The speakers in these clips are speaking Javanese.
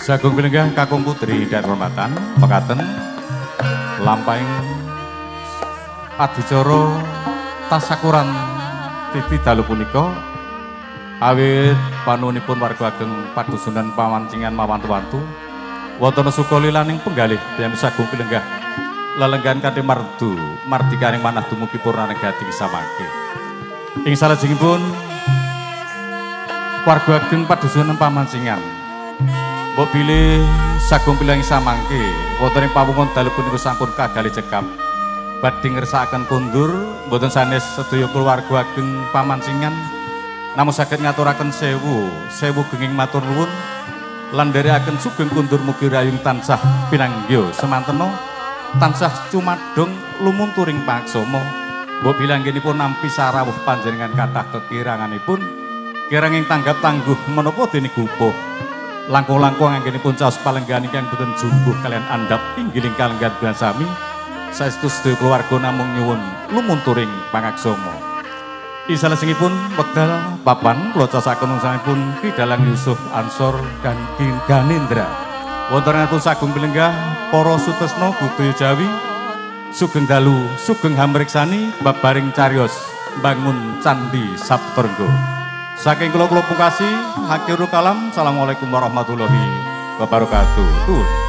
Sagung pinenggah kakung putri dan hormatan mekaten lampahing adicara tasakuran titi dalu punika awit panuwunipun warga ageng padusunan pamancingan mawantu-wantu wonten suka lilaning penggalih yen sagung pinenggah lelenggan kanthi mardikaning manah dumugi purnanegati samangke ing salajengipun warga ageng padusunan pamancingan mbok bilih sagung pilang samangke wonten ing pawungan dalu punika sampun kagali cekap badhe ngersakaken kundur mboten sanes sedaya kulawarga ageng pamancingan namung saged ngaturaken sewu genging matur nuwun lan nderekaken sugeng kundur mugi rayung tansah pinanggih semantena tansah cumadong lumunturing paksama mbok bilih anggenipun nampi sarawuh panjenengan kathah kekiranganipun kirang ing tanggap tangguh menapa dene gupuh langkung-langkung anggenipun caos palenggan ingkang boten jumbuh kalian andhap inggiling kalenggan bulan sami saestu sedaya keluarga namung nyuwun lumunturing pangaksama. Ing salajengipun wekdal papan kula caosaken unsanipun Kidalang Yusuf Ansor dan Ganindra. Wonten atus sagung pilenggah para sutresna budaya Jawi sugeng dalu sugeng hamriksani babaring cariyos bangun candi Saptrengga. Saking kula pungkasi akhirul kalam. Assalamualaikum warahmatullahi wabarakatuh. Tuh.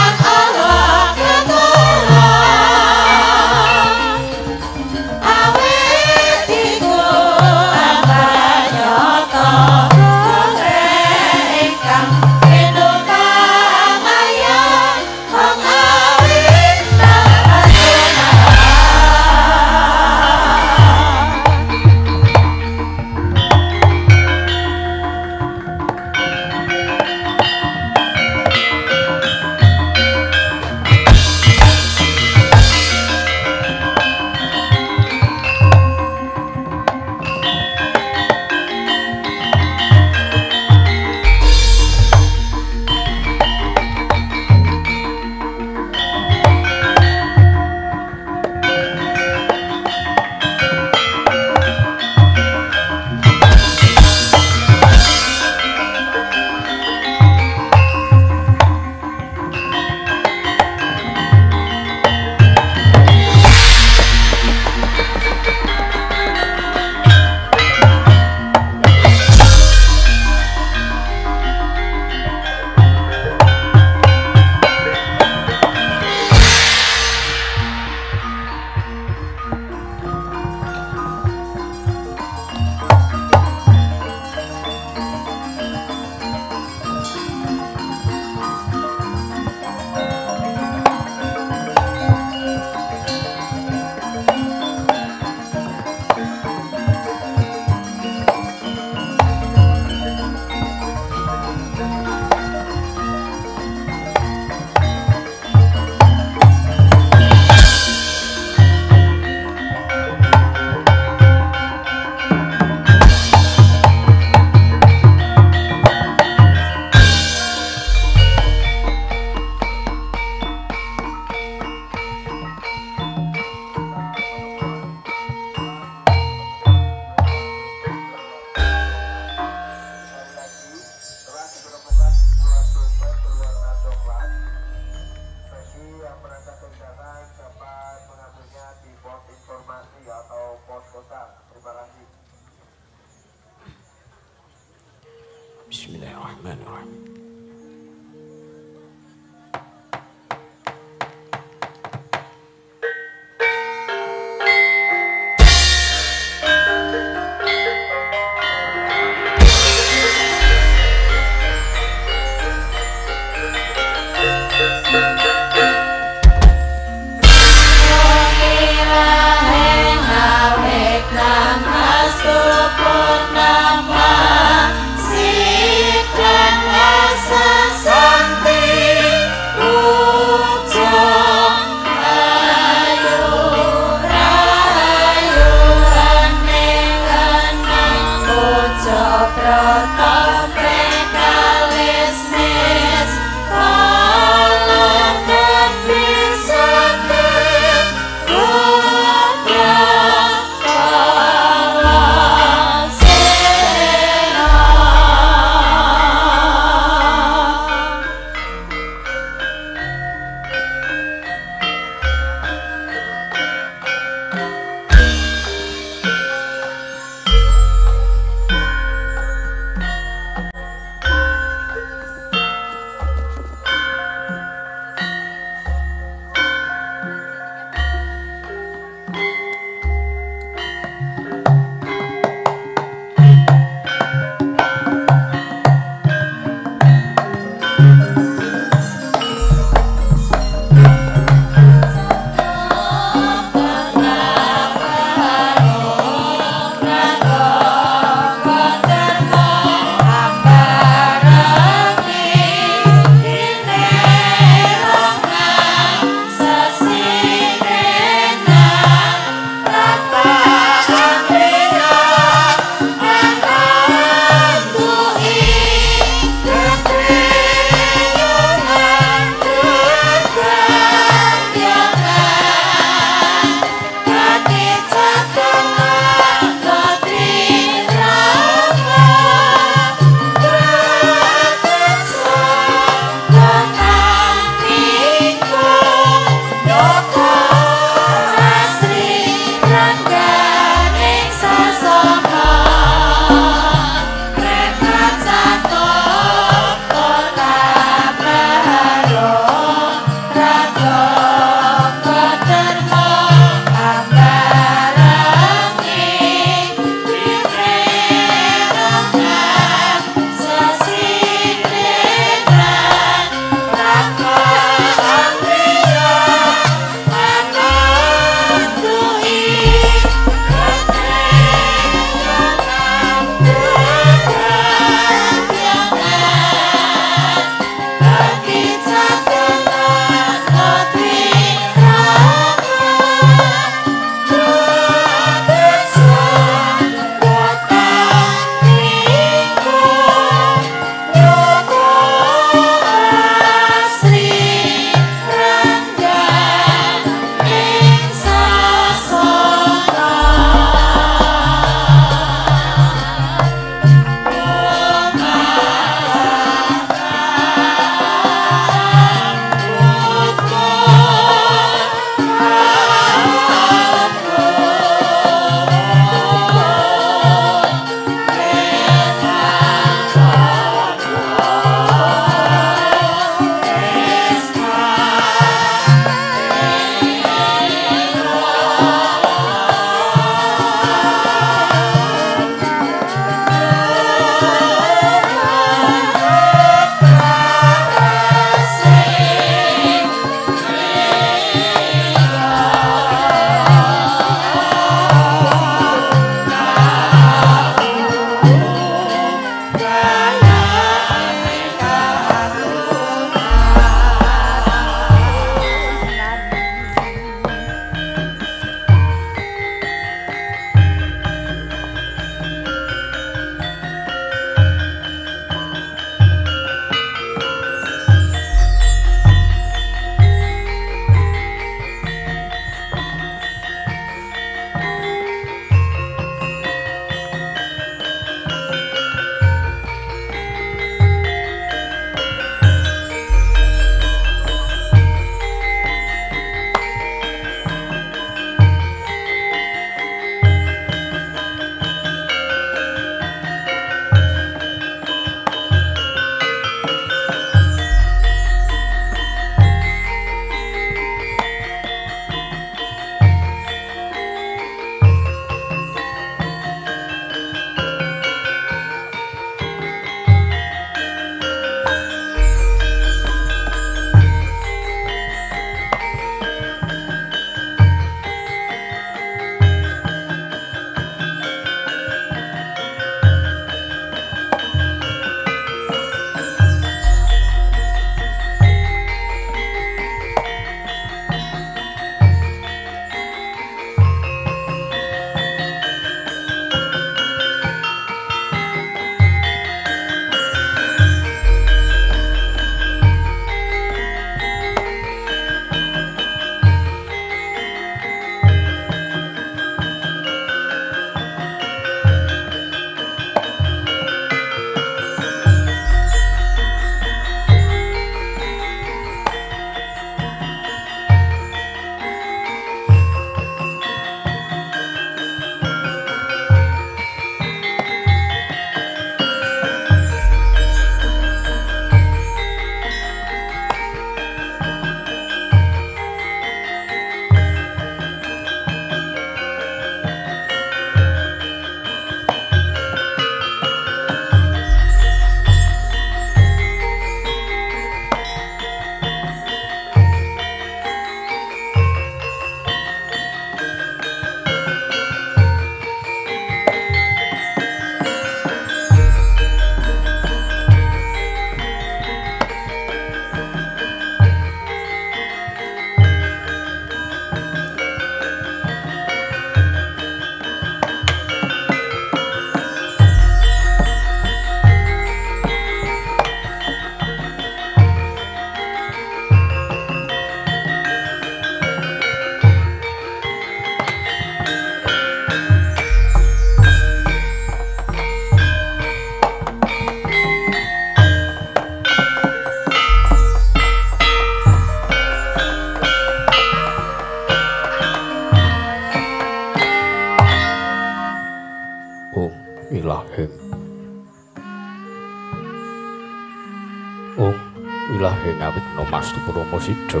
wilahe ngawigna Mastu Purama Sidhem.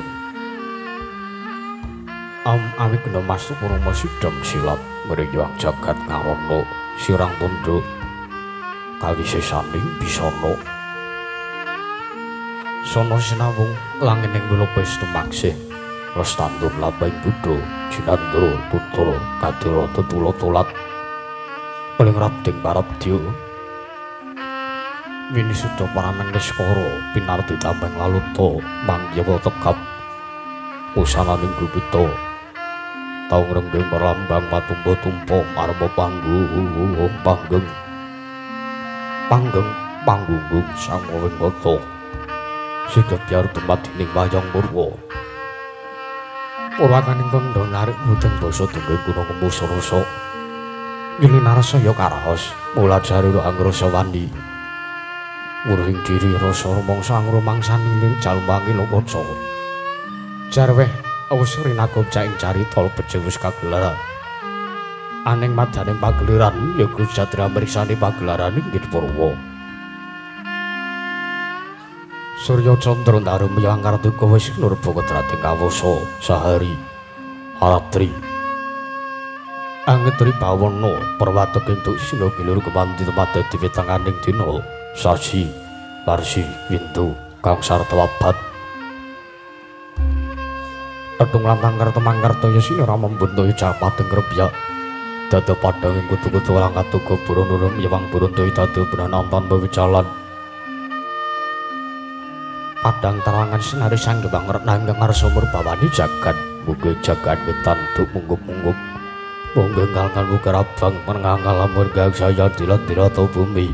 Awigna Mastu Purama Sidhem silat mriyang jagat ngarana sirang tunduk kawisesaning bisana. Sono sinawung langening kula Pestu maksih lestandur labing Buddha jinandra tutur kadira tetula tulat paling rabding parabdya winisuda paraneng niskara pinarti tambeng laluta mangyawa tekap usananing gubita tau ngrenggeng merambang matumpa-tumpa arep panggunggung sang wingata sida biar dumadining wayang murwa purwakaning kandha narik mudeng basa dungge gunung kemusrasa Gilinarasaya karaos mulajari angrasa wani muruhing diri rasa rumangsa angrumangsani ning jalmangi lokaca jarweh awis rinakop ing carita becik wis kagelar aning madaning pagelaran ya Gusti mriksani pagelaran inggih Purwa Surya Candra ndarum yang kartika wis nurba ketrating kawasa sahari alatri angetri bawana perwatek entuk sila gilur kemanti tempat dadi wetanganing dina sasi warsi windu kang sarta abad atung lantang karta mangkarta ya sinira membuntuhi capateng rebyak dada padhang ing kutu-kutu langkat tuga burung-burung yawang buruntuhi dada benanonton bewijalan padang terangan sinari sang gebang renang ngarsa murbawani jagat muga jagat wetantuk munggup-munggup mungga ngalkan mukarabang menengang murga saya dilat-dilat bumi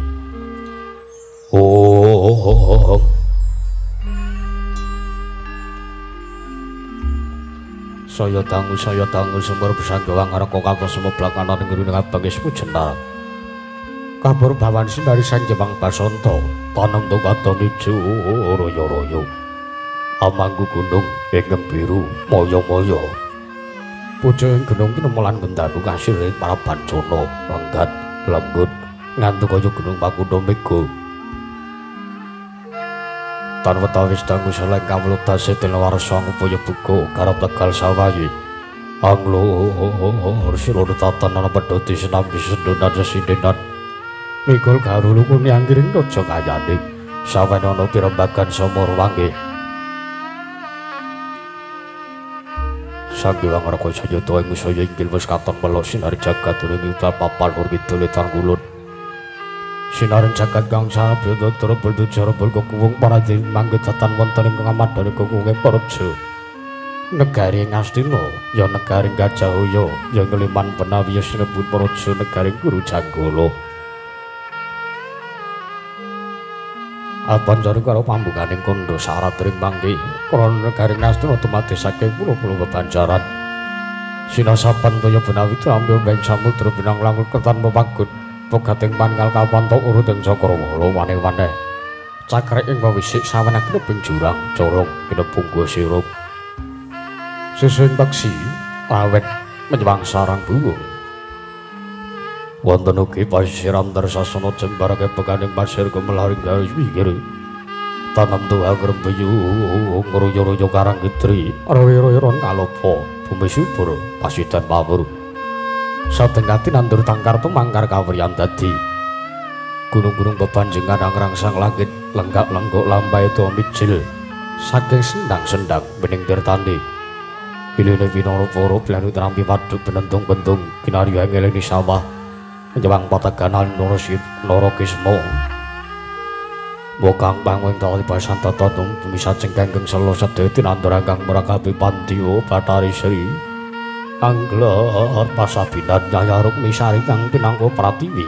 oh saya tangu sumber besanggawang arako katos semeblakanan ngiring abangis mujena kabur bawan sinari sang jebang basonto tanam tokaton ijo royo-royo amanggu gunung ingkang biru moyo-moyo pucuk ing gunung kinemulan gendanu kasil ing para bancana lenggat lembut ngantuk kaya gunung Pakuta Mega tan wetawis dangu seleng kawulutase tilawarsa ngupaya buka karep tegal sawayi anglo sira tatan ana pedhoti sinambi sendonan sesindenan mikul garulu kuni anggiring raja kayane sawen ana pirembagan samara wanggih Sanggiwang Raka Jayata ing saya inggil wis katon melok sinari jagat ing papal kidul Tangkulun sinaring jagat kang sabda trebel tujar bel kuwung paradhi manggih tatan wonten ing ngamadane kuwunge Praja negari Ngastina ya negari Gajahhoya ya ngeliman penawi sinebut Praja negari Guru Janggala Abanjari karo pambunganing kandha syarat ring mangke krana negari Ngastina dumadhi saking pulo-pulo bebanjaran sinasapan toya benawi trambe ing samudra binang langkul ketan pepagut pegating pangal kapanto urut ing Cakrawala waneh-waneh cakrek ing wawisik saweneh kineping jurang corong kinepung gosirup susun peksi awet menyewang sarang buwung wonten ugi pasisiran tersasana jembar kepeganing pasir kemelaring garis pikir tanam tuha grembeyu ngruyo-ruyo karang gitri rawi-rawiron kalopo bumi subur pasidan pawur satengati nandur tangkar tumangkar kawriyan dadi gunung-gunung bebanjengan angrangsang langit lenggak-lenggok lambai to mijil saking sendang-sendang bening tirtani hilene winara para planu trampi waduk benentung-bentung kinarya ngeleni sawah njewang patagan Narakisma Bokang bangun tali pasan tatatung bisa cengkengkeng selo sedhe tinandur kang merakapi pantiwa Bathari Sri Angler pasabinan nyayaruk misari kang pinangka pratiwi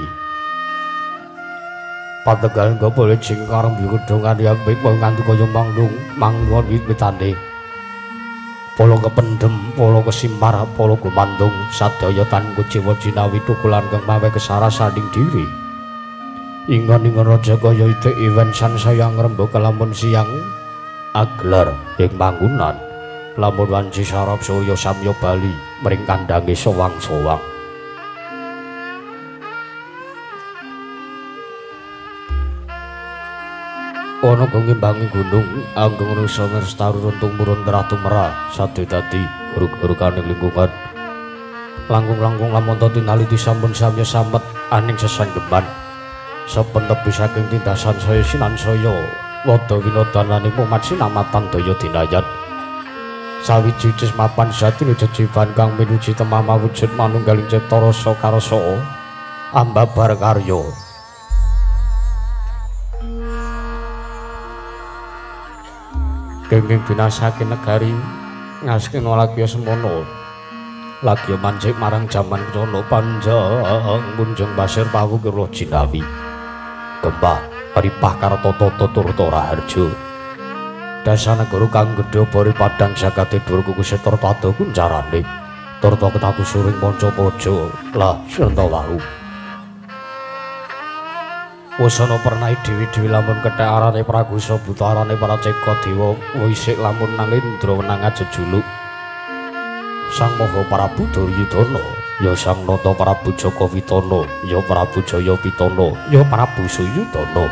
pategal engko boleh jingkar mbiyudungan yang baik nganti kaya manglung wit-witane polo kependem, polo kesimpar, polo gumandung sadaya tanku jiwa jinawi tukulan kang mawe kesara sanding diri ingon-ingon raja kaya ide iwen sansaya ngrembug lamun siang aglar ing manggunan lamun wanci sarap surya samya bali mring kandange sowang-sowang ana ngimbangi gunung anggung rusa mirstaru runtung murun ratu merah sate dadi huruk-hurukaning lingkungan langkung-langkung lamun tinaliti sampun samya samet aning sesanggeman sapentepi saking tindasan saya sinansaya wada winodananing mumat sinamatan daya dinayat sawiji cis mapan satine jejiban kang minuji temama wujud manunggaling cipta rasa karasa ambabar karya kenging binasake negari ngasken lagya semono lagya manjing marang jaman kono panjang munjung pasir pawukira jinawi gembah paripah kartata turta raharja dasana guru kang gedhe bari padang jagate dur kuku setor tado kuncarane turta ketaku suring manca praja lah senta wau Wasana pernah dewi-dewi lamun kethek arane pragusa buta arane para ceka dewa wisik lamun nang Indra wenang jejuluk Sang Maha Prabu Duryudana ya Sang Nata Prabu Jakawitana ya Prabu Jayapitana ya Prabu Suyudana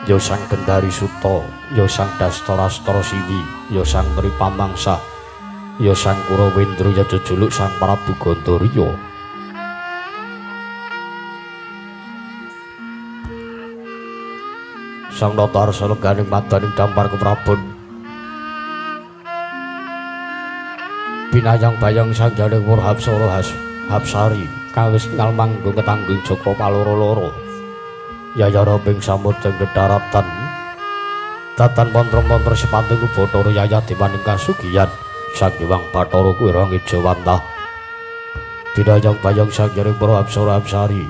ya Sang Gendari Suta ya Sang Dastarastra Siwi ya Sang Tripamangsa ya Sang Kurawendra ya jejuluk Sang Prabu Gandharya Sang Nata arsa leganing madaning dampar keprabon binayang bayang sang jaling Purhapsara Hapsari kawis ngalmanggung ketanggung Joko paloro-loro yayara ping samudeng dedaratan datan mantra-mantra sepanting Bathara yayah dimaning kasugiyan sang Hyang Bathara Wirang Ijawantah binayang bayang sang jaling Purhapsara Hapsari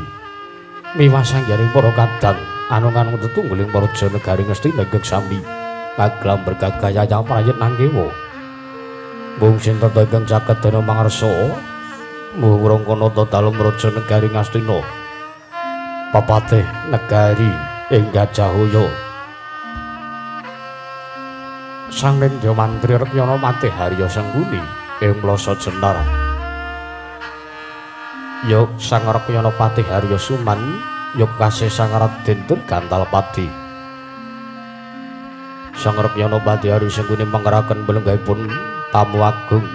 miwah sang jaling para kadang anung-anung tetungguling para janegari ngesti lenggeng sami kaglam bergagaya yang prayit nanggewa mung sinten ingkang caket dene mangarsa murung kono dalem raja negari Ngastina papatih negari ing Gajahhoya Sang Nindya Mantri Rekyana Matiharya Sengguni ing Plasa Jenar ya Sang Rekyana Patiharya Suman ya kasih Sang Raden Dirgantal Pati Sang Rekyana Patiharya Sengguni manggaraken belenggahipun tamu agung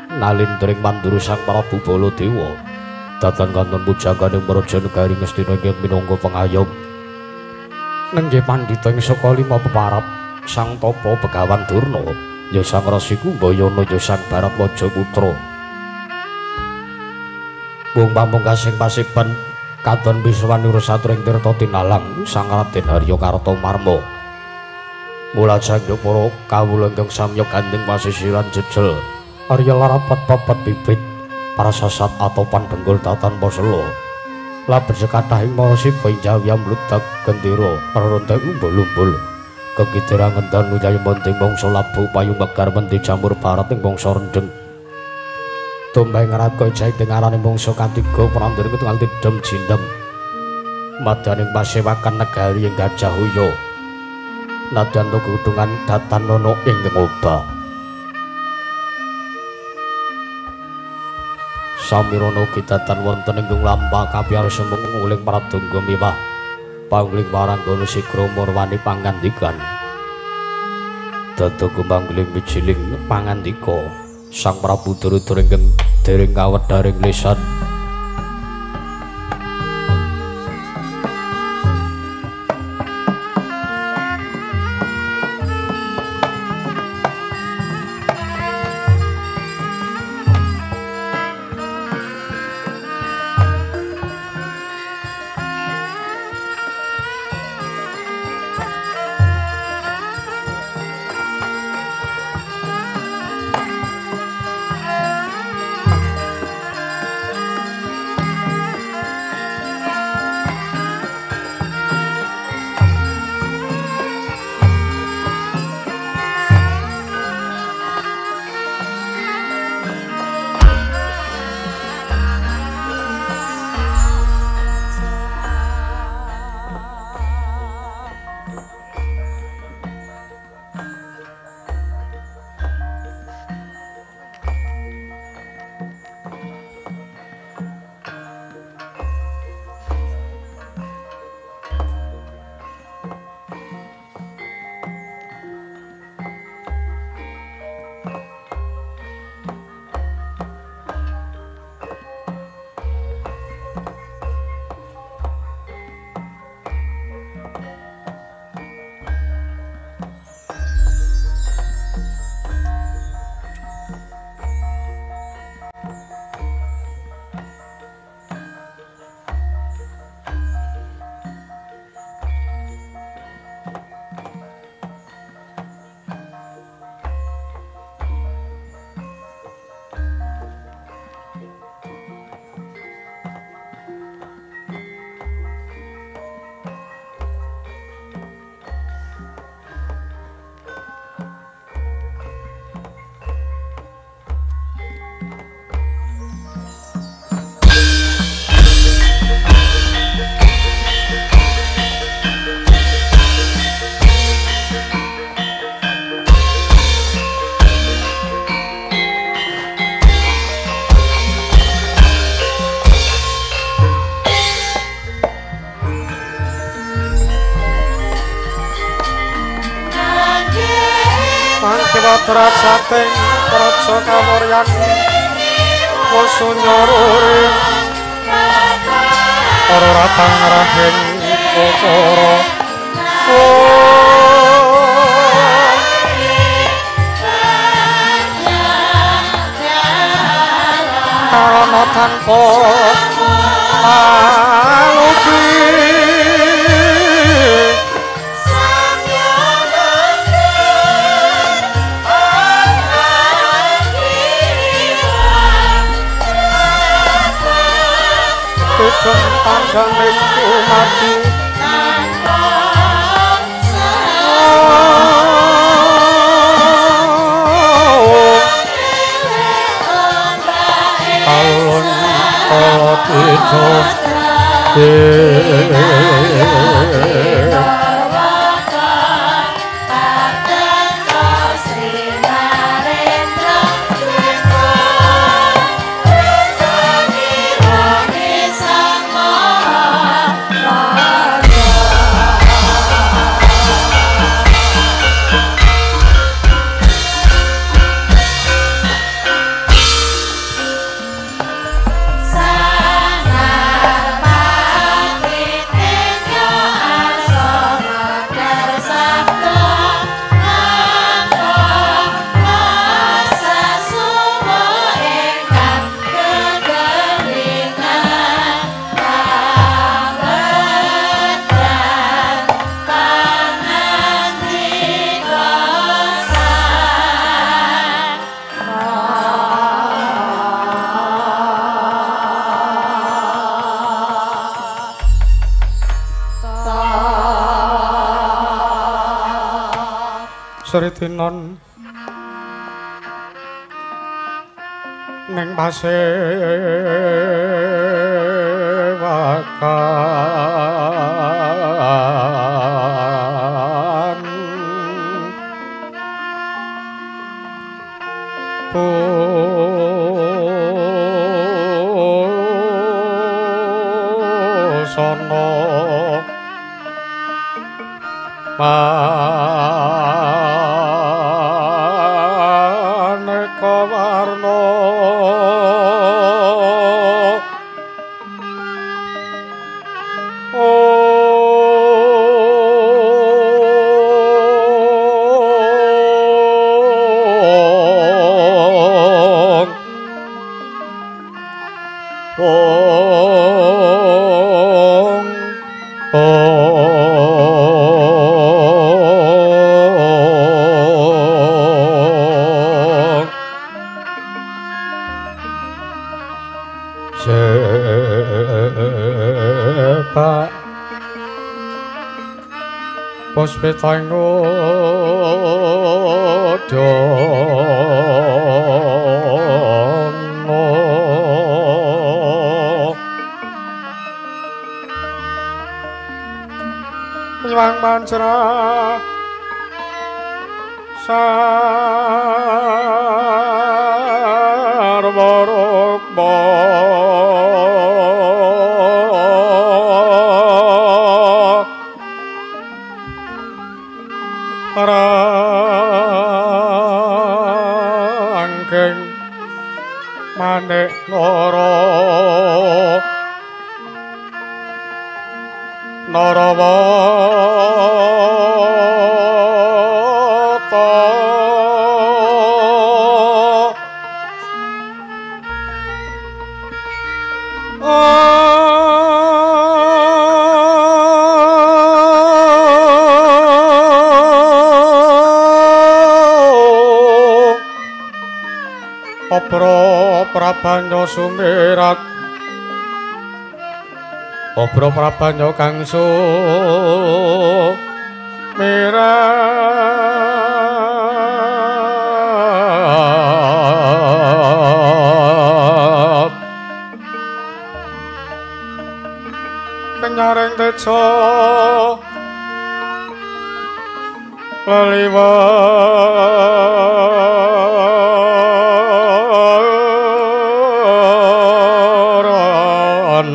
nalindring manduru Sang Prabu Baladewa dhateng kanton pujaganing Praja Negari Ngastina inggih minangka pengayom nenggih pandhita ing saka lima peparab Sang Tapa Begawan Durna ya Sang Resi Kumbayana ya Sang Baratwaja Putra mung pamungkasing pasiban katon Wiswanira Satring Tirta Tinalang Sang Raden Harya Karta Marma mula sanjaya para kawula ingkang samya gandeng pasisiran jejel Arya larapat papat bibit prasasat atopan denggul tatan pasela labet sekathahing marasi benjawi amludak gendera rerontek umbul-umbul kekidera ngendan uyai monting bangsa labu payung megar mendi jamur barat ing bangsa rendeng Tombay ngaraga jait ing araning bangsa katiga prandaning ketunggal tidem jindem madaning pasewakan negari ing Gajahhoya nadyan kudungan datan nono ing ngobah samirana kidatan wonten ing lampah kapiyarsa menguling pradonga miwah pangling paranggana sigra murwani pangandikan dada kumangling wijiling pangandika Sang Prabu Duryudana ingkang dereng kawedharing lisan wadrajating praja kamuryan wasunyara ora ratang rahing ukara karana tanpa alupi Tudung pandang minggu mati alun kala tidung Sritinon ning pasewakan pusana maneka warna Pak Puspitanggo dono Nyuwang pancera sarwa rukma rangkeng manik ngara narawata Opro prabanyo sumirat Opro prabanyo kang sumirat Kenyaring teca leliwaran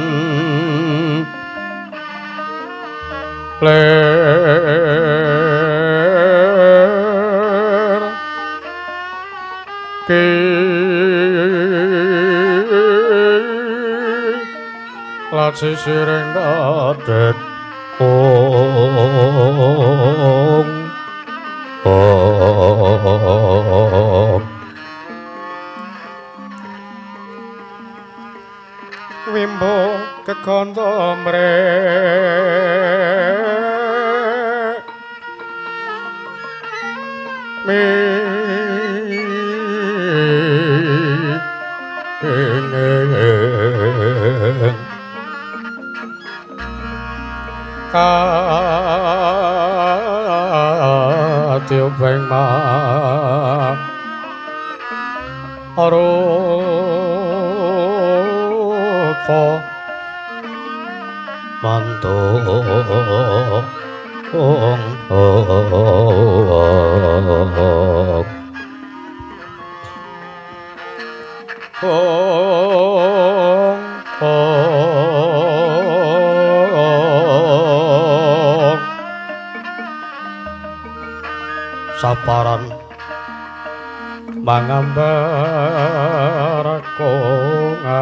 ler sisiring dadet wimbo kekanta mrek Katyo beng ma arupa mantung saparan mangambar kongas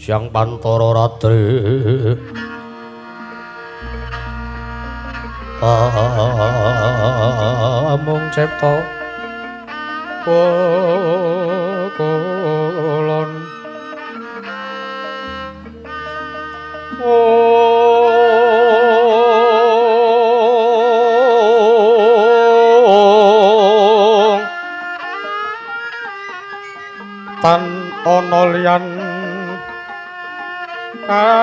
Syang Pantara Ratri mung cipta kulon tan ana liyan aksi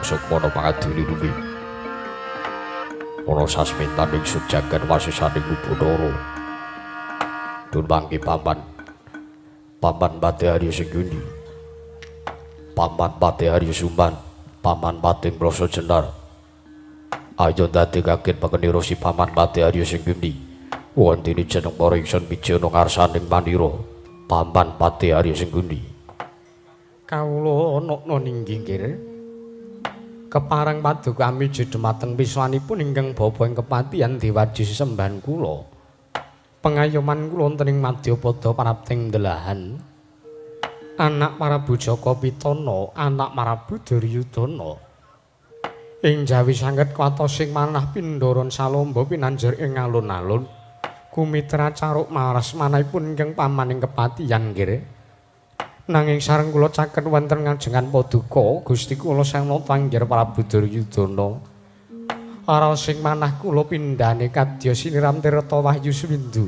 Sukmana pangadili nuwi ana sasmintaning sujagan wasisaning Ubadara dun mangke paman Pati Arya Sengguni paman Pati Arya Sumban paman Pati Mrasa Jenar ayo ndadekaken pengenira si paman Pati Arya Sengguni wondene jeneng para ingsun mijana ngarsaning manira paman Pati Arya Sengguni kawula ana ninggih keparang paduka miji dhumateng piswanipun ingkang bapa ing kepatihan Dewaji Sesembahan kula. Pengayoman kula wonten ing Madyapada prapting ndelahan. Anak Prabu Jaka Pitana, anak Prabu Duryudana. Ing jawi sanget kwatosing manah Pindaran Salamba pinanjur ing alun-alun. Kumitra caruk maras manahipun ingkang pamaning kepatihan nggih. Nanging sareng kula caket wonten ngajengan paduka Gusti kula Senata Anggir Prabu Duryudana. Araos sing manah kula pindhane kadya siniram tirta wahyu swindu.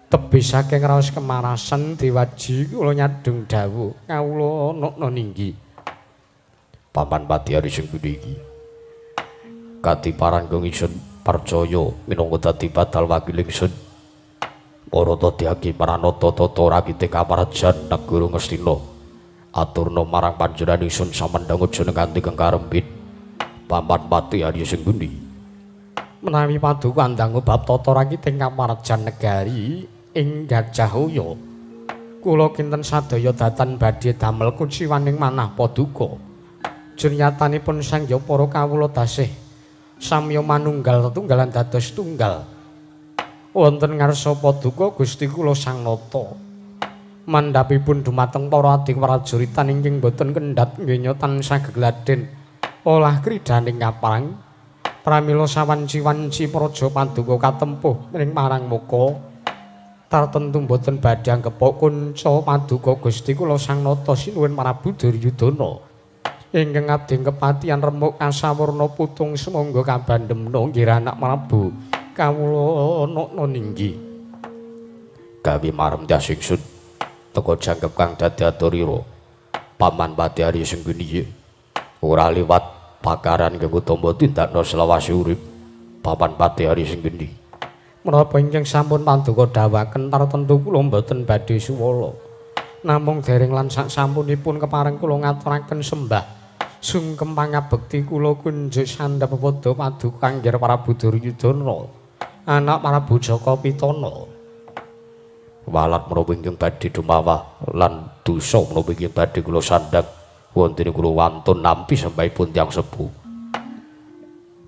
Tebih saking raos kemarasan Dewaji kula nyadhung dawuh kawula ana ninggi. Paman Pati Arya Sengguni iki kati paranggong ingsun percaya minangka dadi batal wakiling ingsun. Para Tadyagi Pranata tata rakite kamarajan negara Ngastina aturna marang panjenengan ingsun samendhangu jeneng kanthi kengkarempit Paman Pati Arya Sengguni menawi paduka ndangu bab tata rakite kamarajan negari ing Gajahhoya kula kinten sadaya datan badhe damel kuciwaning manah paduka juryatanipun sangya para kawula tasih samya manunggal tetunggalan dados tunggal wonten ngarsa paduka Gusti kula Sang Nata mandhapipun dumateng para adik prajuritan ingkang boten kendhat nggenya tansah gegladen olah kridaning kaparang pramila sawanci-wanci praja paduka katempuh ing marang muka tartentu boten badhe anggepok kunca paduka Gusti kula Sang Nata sinuwun Prabu Duryudana ingkang abdi kepatihan remuk asawurna putung semangga kabandhemna nggih anak Prabu kawula nukna ninggi gawe marem Tyas ingsun teka jangkep kang dadi aturira Paman Pati Ari Senggeni ora liwat pakaran kanggo tamba tindakna selawase urip Paman Pati Ari Senggeni menapa ingkang sampun panduka dhawaken tartemtu kula mboten badhe suwala namung dereng lan sak sampunipun kepareng kula ngaturaken sembah sungkem pangabekti kula kunjuk sandhep padha paduka Angger Prabu Duryudana anak Prabu Jaka Pitana walat menapa ingkang badhe dumawah lan dosa menapa ingkang badhe kula sandhang wonten kula wantun nampi sembahipun tiyang sepuh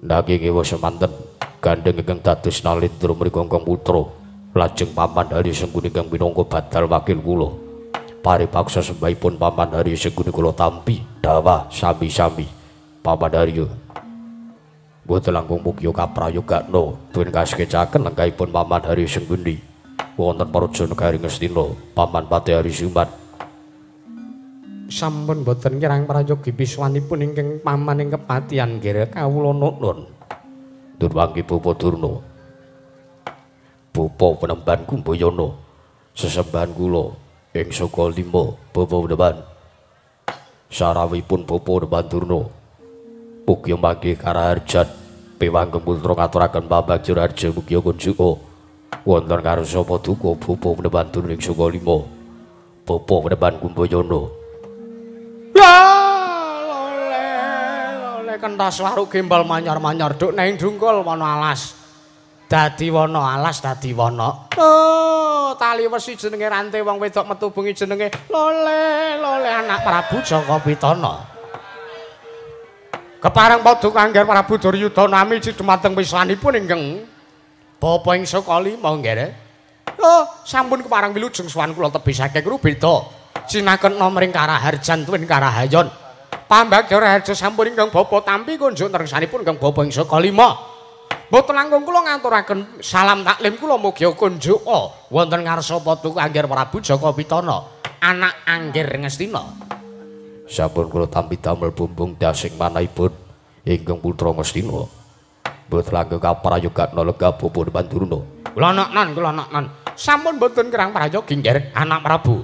nanging ewa semanten gandeng ingkang dados nalendra mriku Kang Putra lajeng Paman Hari Sengguni ingkang minangka badal wakil kula paripaksa sembahipun Paman Hari Sengguni kula tampi dawah sami-sami Paman Hari boten langkung mugya kaprayogakna tuwin kaskecaken lenggahipun Paman Hari Sengguni wonten Praja Negari Ngastina Paman Pati Ari Sumat sampun boten kirang prayogi biswanipun ingkang paman ing kepatihan nggih kawula nuwun durwangi Bapa Durna Bapa Penemban Kumbayana sesembahan kula ing saka 5 Bapa Penemban sarawipun Bapa Penemban Durna mugi mangke karaharjan piwanggung putra ngaturaken pambagya raja mugi kunjuka wonten karsa paduka Bapa Penemban Durna ing saka 5 Bapa Penemban Kumbayana lole kentas waru gembal manyar-manyar duk neng dungkul wana alas dadi wana oh tali wesi jenenge rantai wong wedok metu bengi jenenge lole anak Prabu Jaka Pitana kepareng paduka Angger Prabu Duryudana miji dumateng wiswanipun ingkang bapa ing saka 5 nggih oh sampun kepareng wilujeng sowan kula tebisake kru beda sinaken nomring karaharjan tuwin karahayon pambagya raharja sampun ingkang bapa tampi kunjuk nersanipun ingkang bapa ing saka 5 mboten langkung kula ngaturaken salam taklim kula mugi kunjuka wonten ngarsa paduka Angger Prabu Jaka Pitana anak Angger Ngastina sampun kula tampi damel bumbung dasing manahipun ingkang putra Ngastina mboten langkung kaprayogakna lega Bapa Penemban Durna kula naknan sampun mboten kirang prayogi nggih anak Prabu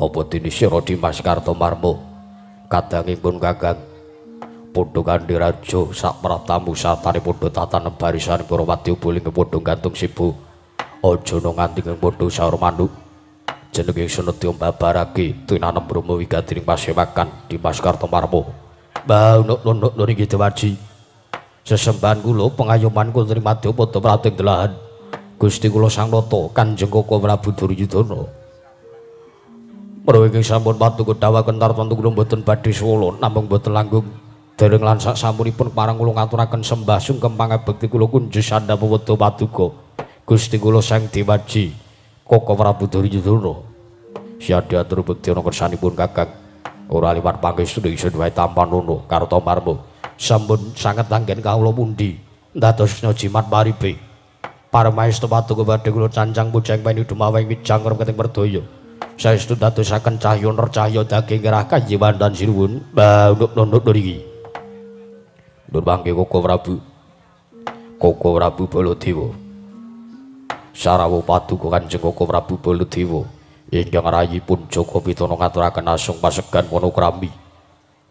apa dene sira Dimas Kartomarma kadangipun Kakang padha kandhe raja sak pratamu satane padha tatanem barisan para wadya boling padha gantung sibu aja no nganti padha saur manuk jenenge Sunedya mbabarake tinanem Brahma wigatining pasewakan Dimas Kartomarma nuk niki dewaji sesembahan kula pengayoman kula Trimadya padha prating delahan Gusti kula Sang Nata Kanjeng Koko Prabu Duryudana menawi ingkang sampun paduka dhawaken tartemtu kula mboten badhe swala namung mboten langkung dereng lan sak sampunipun parang kula ngaturaken sembah sungkem pangabekti kula kunjuk sandhap wedha paduka Gusti kula Sang Dewaji Koko Prabu Duryudana siadhe atur bekti ana kersanipun Kakang ora liwat pangestu ingsun wae Tampanono Kartomarma sampun sanget anggen kawula pundi ndadosna jimat paribe paramaesta paduka badhe kula cancang pujang peni dumawing wijang keting perdaya saestu dadosaken cahya ner cahya daging gerah kajiwan dan sinuwun nuk niki nur bangke Koko Prabu Baladewa sarawa paduka Kanjeng Koko Prabu Baladewa ingkang rayipun Jaka Pitana ngaturaken asung pasegan monokrami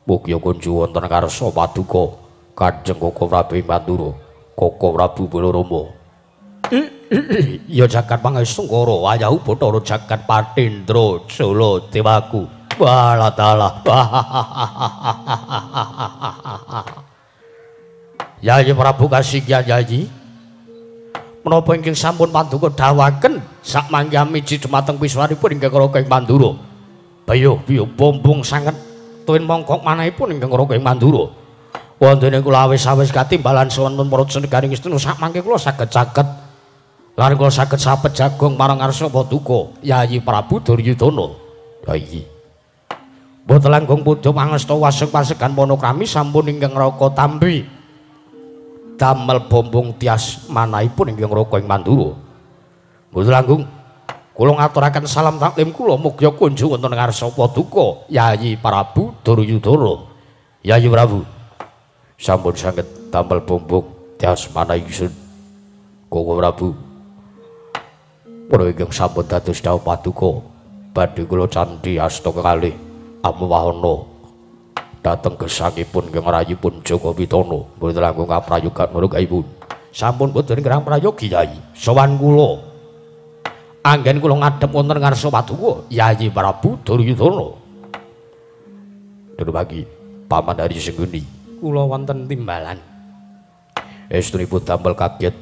mugi kunjuk wonten karsa paduka Kanjeng Koko Prabu Mandura Koko Prabu Balarama ya jagat pangesungkara wayahu Bathara jagat Patindra Sula dewaku walatala Yayi Prabu Kasigyan Yayi menapa ingkang sampun paduka dhawaken sak mangga miji dumateng wiswanipun ingkang Raka ing Mandura bayo bombong sanget tuwin mongkok manahipun ingkang Raka ing Mandura wonten ing kula awis katimbalan wonten Praja Negari Ngastina sak mangke kula saged caket lan kula saged sapet jagung marang ngarsa paduka Yayi Prabu Duryudana Yayi boten langkung pudha pangesta waseng pasegan monokrami sampun ingkang Raka tampi damel bombong tias manahipun ingkang Raka ing Mandura boten langkung kula ngaturaken salam taklim kula mugi kunjuk wonten ngarsa paduka Yayi Prabu Duryudana Yayi Prabu sampun saged damel bombong tias manahipun Koko Prabu. Para ingkang sampun dados dawuh paduka badhe kula candhi asta kekalih amwahana dhateng gesangipun ingkang rayipun Joko Pitana boten langkung kaprayogan margipun. Sampun boten kirang prayogi Yayi. Sowan kula anggen kula ngadhep wonten ngarsa paduka Yayi Prabu Duryudana. Durmagi paman dari sengguni kula wonten timbalan. Estunipun damel kaget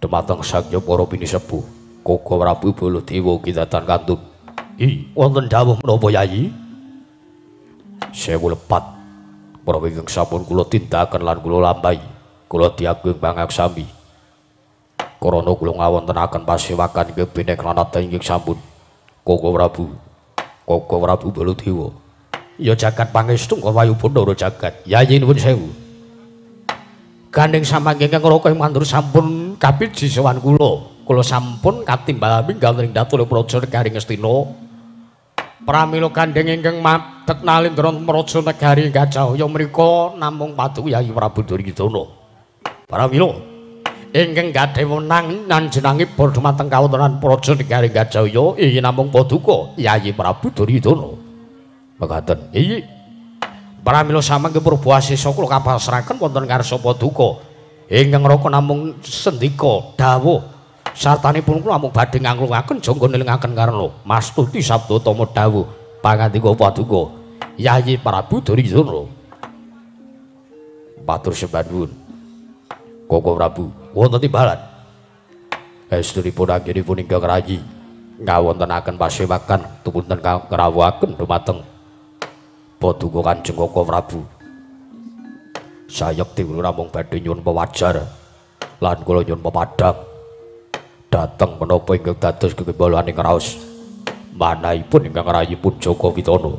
dumateng sagya para pinisepuh. Koko Prabu Baladewa kidatan kantun. Wonten dawuh menapa Yayi? Sewu lepat para ingkang sampun kula tindakaken lan kula lampahi. Kula diageng pangaksami. Krana kula ngawontenaken pasewakan inggih binek ranata inggih sampun. Koko Prabu Baladewa. Ya jagat pangestu kawayu Bathara jagat. Yayi nuwun sewu. Gandeng samangke ingkang raka mandur sampun kapiji sowan kula. Kula sampun katimbal minggaling datul Praja Negari Ngastina. Pramila gandeng ingkang madhek nalindra Praja Negari Gajahya mriku namung paduka Yayi Prabu Duryudana. Pramila ingkang gadhah wenang njenengipun dumateng kawontenan Praja Negari Gajahya inggih namung paduka Yayi Prabu Duryudana. Mekaten. Iyi. Pramila samangke purba asisa kula kapasrahaken wonten ngarsa paduka ingkang raka namung sendika dawuh sartanipun kula namung badhe nganglungaken jangga nelingaken karna mastuti sabda tama dawuh pangandika paduka Yayi Prabu Duryudana. Matur sembah nuwun Koko Prabu wonten timbalan. Estunipun anggenipun ingkang rayi ngawontenaken pasewakan tumunten krawuhaken dumateng paduka Kanjeng Koko Prabu. Sayekti kula namung badhe nyuwun pewajar lan kula nyuwun pepadhang dhateng menapa ingkang dados gegembalaning raos manahipun ingkang rayipun Joko Pitana.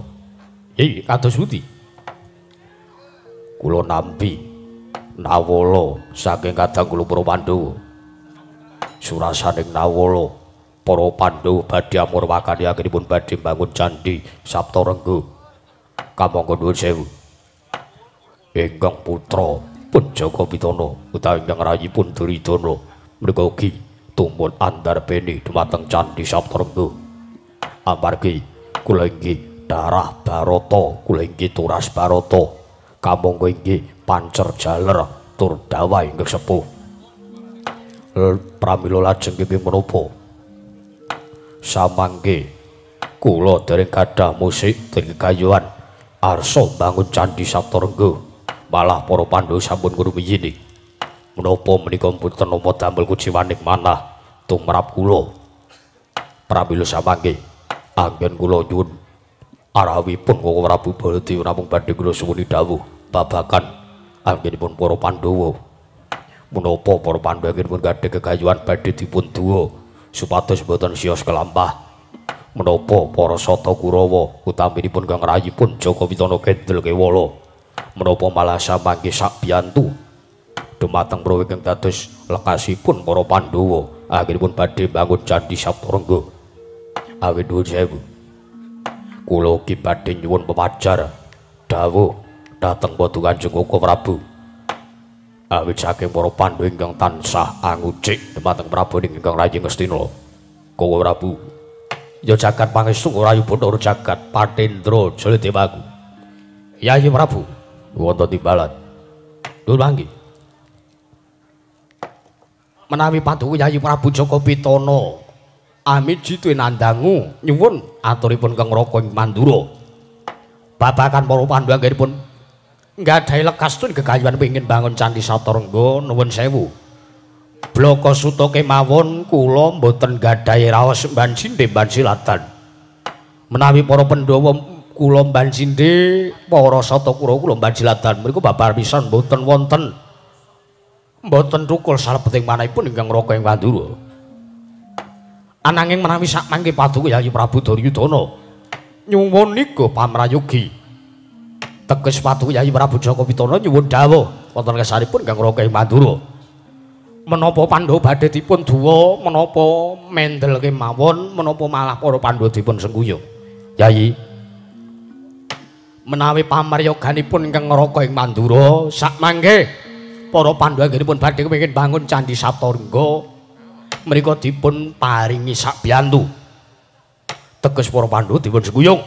Kados pundi? Kula nampi nawala saking kadang kula para Pandhawa. Surasaning nawala para Pandhawa badhe amurwakani anggenipun badhe mbangun candhi Saptarengga. Kamangka nuwun sewu. Ingkang putra pun Joko Pitana utawi ingkang rayipun Duryudana menika ugi tumpun andarbene dumateng candhi Saptarengga. Amargi kula inggih darah Barata, kula inggih turas Barata. Kamangka inggih pancer jaler tur dawah inggih sepuh. Pramila lajeng kenging menapa? Samangke kula dereng gadah musik dereng kayuhan arsa bangun candhi Saptarengga. Malah para Pandhawa sampun ngrumiyin. Menapa menika mboten nampa damel kuciwaning manah tumrap kula. Pramila samangke anggen kula nyuwun arawipun Koko Prabu Baladewa namung badhe kula suwuni dawuh babagan anggenipun para Pandhawa. Menapa para Pandhawa anggenipun gadhah gegayuhan badhe dipun duwa supados boten siyos kelampah. Menapa para Sata Kurawa utaminipun kang rayipun Joko Pitana Kendel Kewala menapa malah samangke sakbiyantu dumateng prawa ingkang dados lekasipun para Pandhawa anggenipun badhe bangun candhi Saptarengga. Awit nuwun sewu kula ugi badhe nyuwun pewajar dawuh dhateng paduka Kanjeng Koko Prabu. Awit saking para Pandhawa ingkang tansah angucik dumateng prabaning ingkang rayi Ngastina. Koko Prabu ya jagat pangestu rayu Bathara jagat Patendra Jaladewaku. Yayi Prabu wonten timbalan. Nuwun mangke. Menawi paduka Yayi Prabu Joko Pitana amiji duwe nandangu nyuwun aturipun Kang Raka ing Mandura. Babagan para Pandhawa anggenipun nggadahi lekastun gegayuhan pengin bangun candhi Saptarengga nuwun sewu. Blaka suta kemawon kula mboten gadhahi raos mbansindhe mbansilatan. Menawi para Pandhawa kula mbansindhe para Sata Kurawa kula mbansilatan mriku babar pisan mboten wonten mboten thukul salebeting manahipun ingkang Raka ing Pandura. Ananging menawi sakmangke paduka Yayi Prabu Duryudana nyuwun nika pamrayogi teges paduka Yayi Prabu Joko Pitana nyuwun dawuh wonten kesanipun ingkang Raka ing Pandura. Menapa Pandhawa badhe dipun duwa menapa mendel kemawon menapa malah para Pandhawa dipun sengkuyung. Yayi menawi pamaryoganipun ingkang Raka ing Mandura sakmangke para Pandhawa anggenipun badhe kepengin bangun Candhi Saptarengga menika dipun paringi sak biyantu. Teges para Pandhawa dipun sekuyung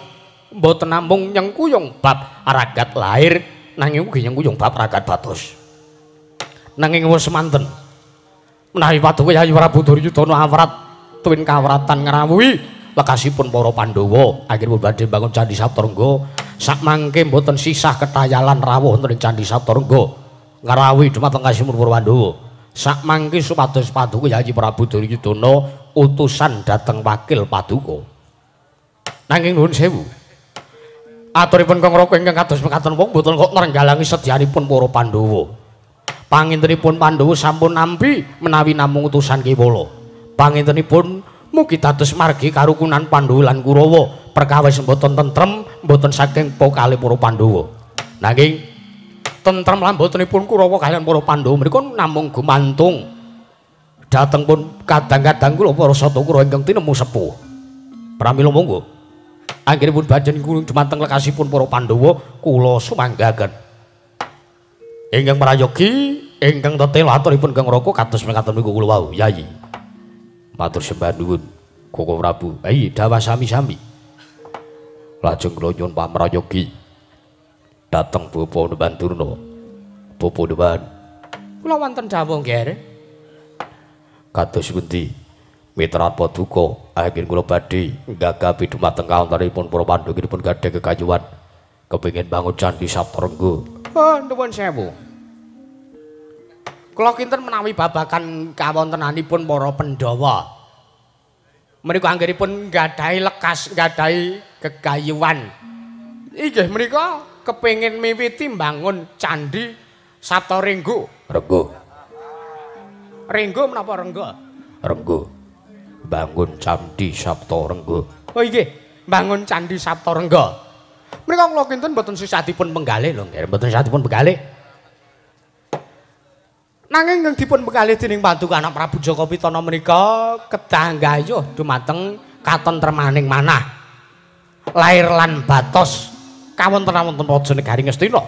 mboten namung nyengkuyung bab ragat lair nanging ugi nyengkuyung bab ragat batos. Nanging wis semanten menawi Paduka Yayi Prabu Duryudana awrat tuwin kawratan ngrawuhi lekasipun para Pandhawa anggenipun badhe bangun Candhi Saptarengga sakmangke mboten sisah ketayalan rawuh wonten ing Candhi Saptarengga ngrawuhi dhumateng kasipun para Pandhawa sakmangke supados Paduka Yayi Prabu Duryudana utusan dhateng wakil Paduka. Nanging nuwun sewu aturipun Kangraka ingkang kados mekaten wong mboten kok nrenggalangi sedyanipun para Pandhawa. Pangintenipun Pandhawa sampun nampi menawi namung utusan Kewala. Pangintenipun mugi dados margi karukunan Pandhawa lan Kurawa perkawis mboten tentrem mboten saking kalih para Pandhawa. Nanging tentrem lan botenipun Kurawa kaliyan para Pandhawa menika namung gumantung dhateng pun kadang-kadang kula para Satakura ingkang tinemu sepuh. Pramila monggo anggenipun badhe dumateng lekasipun para Pandhawa kula sumanggaken. Ingkang prayogi ingkang tetel aturipun Kang Raka kados mekaten niku kula wau Yayi. Matur sembah nuwun Koko Prabu. Ayi dawuh sami-sami. Lajeng kula nyuwun pamrayogi dhateng Bapa Neban Durna. Bapa Neban. Kula wonten dawuh nggih. Kados pundi Mitrat Paduka anggen kula badhe nggagapi dumateng kawontenipun para Pandhawa nggih gadhah kekayuhan kepengin bangun Candhi Saptarengga. Oh, nuwun sewu. Kula kinten menawi babagan kawontenanipun para Pandhawa. Menika anggenipun nggadahi lekas, nggadahi gegayuhan. Inggih menika kepengin miwiti mbangun Candhi Saptarengga. Rengga. Rengga menapa rengga? Rengga. Bangun Candhi Saptarengga. Oh nggih, bangun Candhi Saptarengga. Menika kula kinten mboten sisadipun penggalih lho, nggih, mboten sisadipun penggalih. Nanging yang dipun bekalih dening Paduka Anak Prabu Jaka Pitana menika kedah gayuh dumateng katentremaning manah. Lair lan batos kawonten-wonten Raja Negari Ngastina.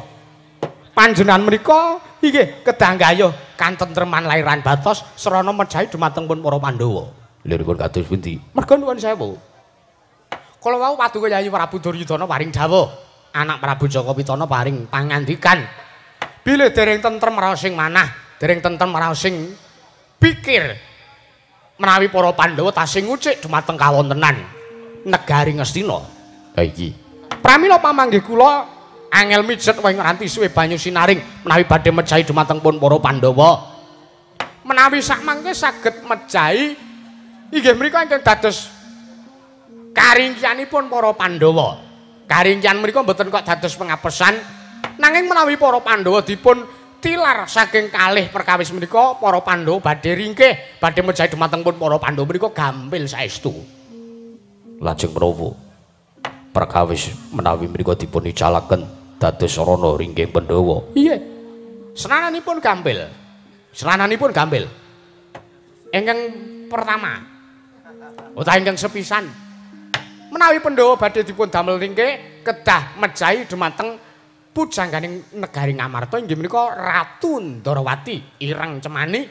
Panjenengan menika inggih kedah gayuh katentreman lair lan batos sarana mejahi dumateng pun para Pandhawa. Liripun kados pundi? Merga nuwun sewu. Kala wau Paduka Yayi Prabu Duryudana paring dawuh, Anak Prabu Jaka Pitana paring pangandikan. Bilih dereng tentrem raos sing manah, dereng tentrem raos sing pikir menawi para Pandhawa tasih ngucik dumateng kawontenan negari Ngastina. Ha iki. Pramila pamanggih kula angel mijet wae nganti suwe banyu sinaring menawi badhe mejahi dumateng pun para Pandhawa. Menawi sakmangke saged mejahi inggih mriku ingkang dados karingkianipun para Pandhawa. Karingkian menika mboten kok dados pengapesan nanging menawi para Pandhawa dipun tilar saking kalih perkawis menika para Pandhawa badhe ringkih badhe mejahi dumateng pun para Pandhawa menika gampil saestu. Lajeng menawa perkawis menawi menika dipun icalaken dados sarana ringkih Pandhawa. Iya. Senananipun gampil. Senananipun gampil. Ingkang pertama utawi ingkang sepisan menawi Pandhawa badhe dipun damel ringkih kedah mejahi dumateng pujangganing negari Ngamarta inggih menika Ratu Ndarawati Ireng Cemani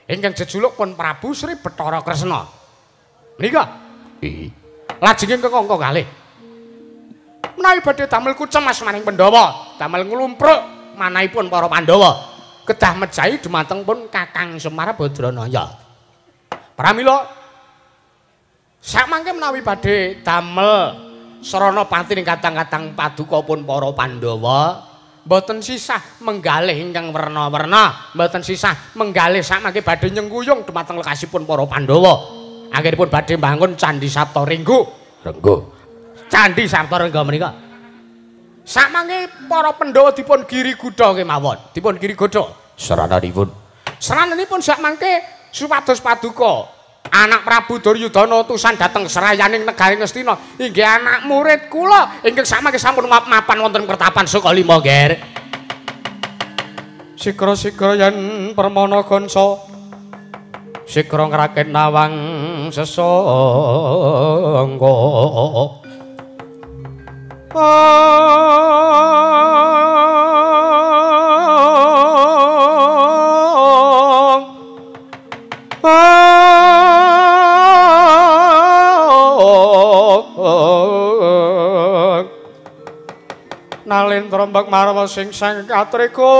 ingkang jejuluk pun Prabu Sri Bathara Kresna. Menika. Nggih. Lajeng ingkang angka kalih. Menawi badhe damel kucem asmaning Pandhawa, damel nglumpruk manahipun para Pandhawa kedah mejahi dumateng pun Kakang Semar Badranaya. Pramila sakmangke menawi badhe damel sarana pati ing kadang-kadang Paduka pun para Pandhawa mboten sisah menggalih ingkang werna-werna, mboten sisah menggalih sakmangke badhe nyengkuyung dumateng lekasipun para Pandhawa. Anggenipun badhe mbangun Candhi Saptarengga. Rengga. Candhi Saptarengga menika. Sakmangke para Pandhawa dipun giri gudha kemawon, dipun giri godha. Sarananipun. Sarananipun sakmangke supados Paduka Anak Prabu Duryudana utusan dhateng serayaning negari Ngastina inggih anak murid kula ingkang samangke sampun mapan wonten Kertapan Sukalima nggih. Sigra-sigra yen permana gansa sigra ngraket nawang sesangga Nalendra mbek marwa sing sang katrika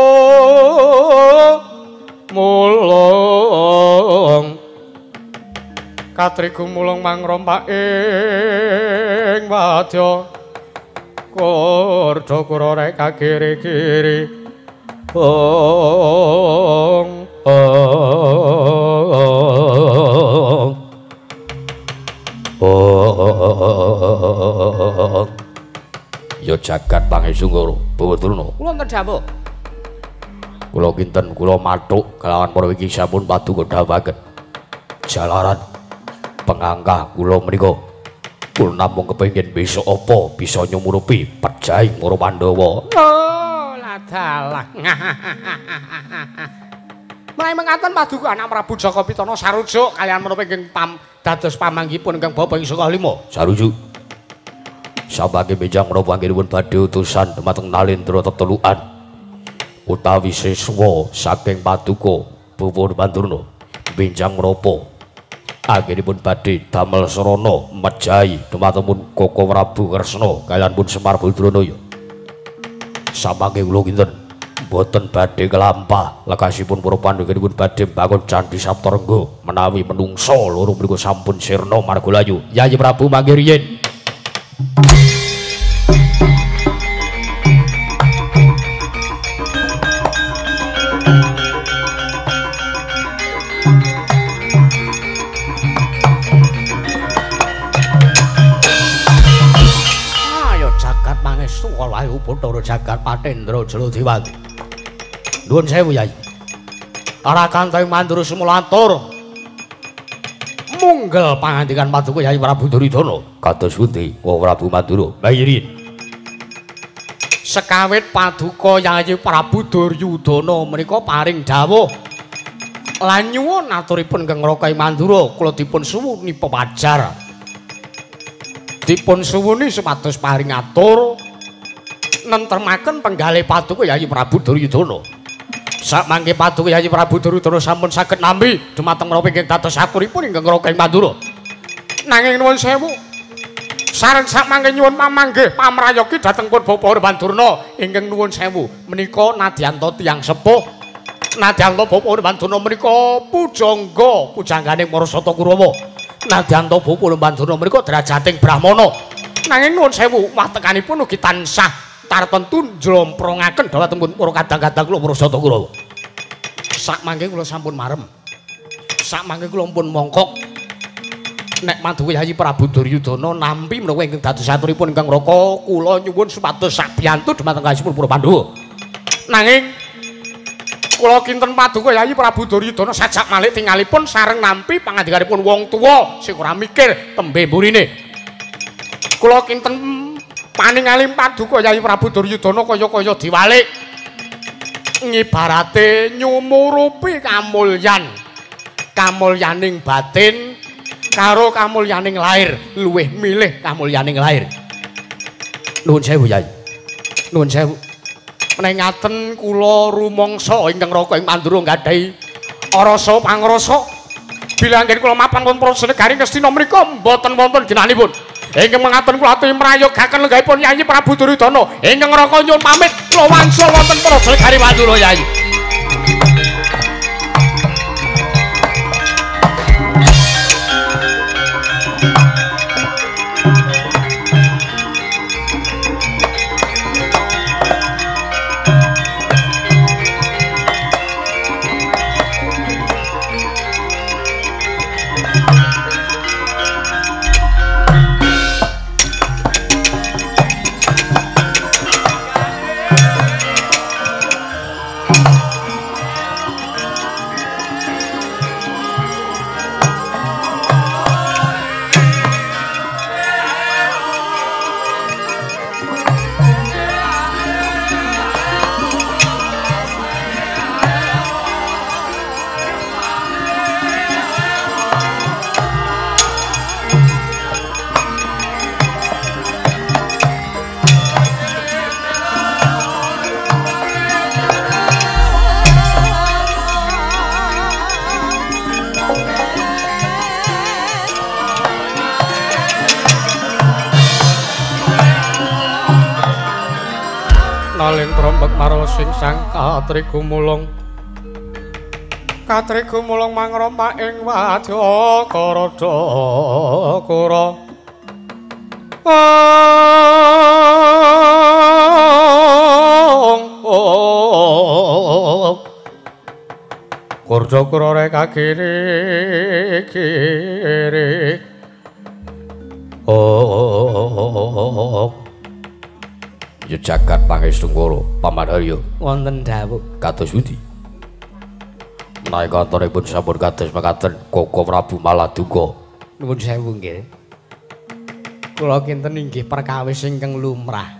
mulung katriku mulung mangrompak ing wadya kurda kurorek kagiri-giri ya jagat pangesungkara Bawadurna kula wonten dawuh kula kinten kula mathuk kelawan para iki sampun paduka dawuhaken jalaran pengangkah kula menika kula namung kepengin besok apa bisa nyumurupi perjai para Pandhawa oh ladalah mulai mengaten paduka anak Prabu Jaka Pitana sarujuk kalian menapa ingkang dados pamanggipun ingkang bapa ing Saka Lima sarujuk sabage benjang menapa anggenipun badhe utusan dumateng Nalendra tetelukan utawi siswa saking paduka Bawa Pandurna benjang menapa anggenipun badhe damel sarana mejahi dumateng Koko Prabu Kresna kaliyan pun Semar Badranaya samangke kula kinten boten badhe kelampah lekasipun para pandhawanipun badhe bangun Candhi Saptarengga menawi menungsa loro menika sampun sirna margalayu Yayi Prabu mangke riyin ayo jagat pangestu kalayu Bathara Jagat Patendra Jlodiwati nuwun sewu Yayi Rakanteng Mandura Sumulatur munggel pangandikan paduka Yayi Prabu Duryudana kados pundi Prabu Mandura bayirin sekawit paduka Yayi Prabu Duryudana menika paring dawuh lan nyuwun aturipun Kang Raka Mandura kula dipun suwuni pepajar dipun suwuni supados paring atur nentremaken penggalih paduka Yayi Prabu Duryudana samangke paduka Yayi Prabu Duryudana sampun saged nampi dumateng menapa ingkang dados aturipun Kang Raka Mandura nanging nuwun sewu sareng samangke nyuwun pamanggih pamrayogi dhateng pun Bawa Pandurna ingkang nuwun sewu menika nadyanto tiyang sepuh nadyanto Bawa Pandurna menika pujangga pujangganing para Sata Kurawa nadyanto Bawa Pandurna menika derajating Brahmana nanging nuwun sewu watekanipun ugi tansah tartentu njlomprongaken dhateng pun para kadang-kadang kula para Sata Kurawa sakmangke kula sampun marem sakmangke kula pun mongkok nek paduka Yayi Prabu Duryudana nampi menawa ingkang dados aturipun Kang Raka kula nyuwun supados sabiyantu dhumateng kasipun para Pandhawa nanging kula kinten paduka Yayi Prabu Duryudana sajak malih tingalipun sareng nampi pangandikanipun wong tuwa sing ora mikir tembe mburine kula kinten paningaling paduka Yayi Prabu Duryudana kaya-kaya diwalik ngibarate nyumurupi kamulyaning batin karo kamulyaning lair luwih milih kamulyaning lair nuwun sewu Yayi nuwun sewu menawi ngaten kula rumangsa ingkang Raka ing Mandura nggadahi rasa pangrasa bila anggen kula mapan wonten prasane garing Ngastina mriku mboten wonten ginanipun ingkang mengaten kula aturi mrayogaken lenggahipun Yayi Prabu Duryudana ingkang Raka nyuwun pamit kula wangsul wonten prasane garing Mandura Yayi maling trompet marang sing sang katri gumulung mangroma ing wadya karada kura kurja kura rek kagiri kiri ya jagat pangestu kula pamanarya wonten dawuh kados pundi menawi kantoripun sampun kados mekaten Koko Prabu Maladuka nuwun sewu nggih kula kinten inggih perkawis ingkang lumrah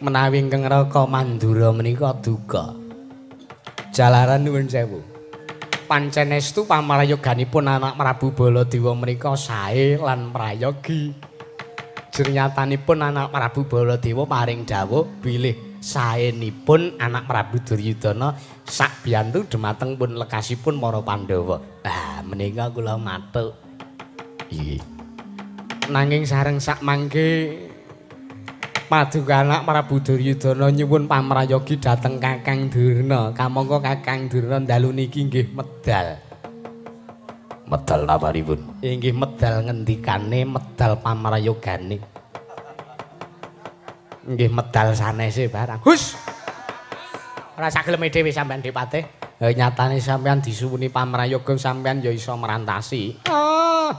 menawi ingkang Raka Mandura menika duka jalaran nuwun sewu pancen estu pamrayoganipun anak Prabu Baladewa menika sae lan prayogi jernyatanipun anak Prabu Baladewa paring dawuh bilih saenipun anak Prabu Duryudana sak biyantu dhumateng pun lekasipun para Pandhawa. Ah menika kula matur. Nggih. Nanging sareng sak mangke paduka anak Prabu Duryudana nyuwun pamrayogi dhateng Kakang Durna. Kamangka Kakang Durna dalu niki nggih medal. Medal namanipun? Inggih medal ngendikane, medal pamrayogane. Nggih medal sanese barang. Hus. Ora sageleme dhewe sampean Dipatih. Nyatane sampean disuwuni pamrayoga sampean ya iso merantasi. Oh.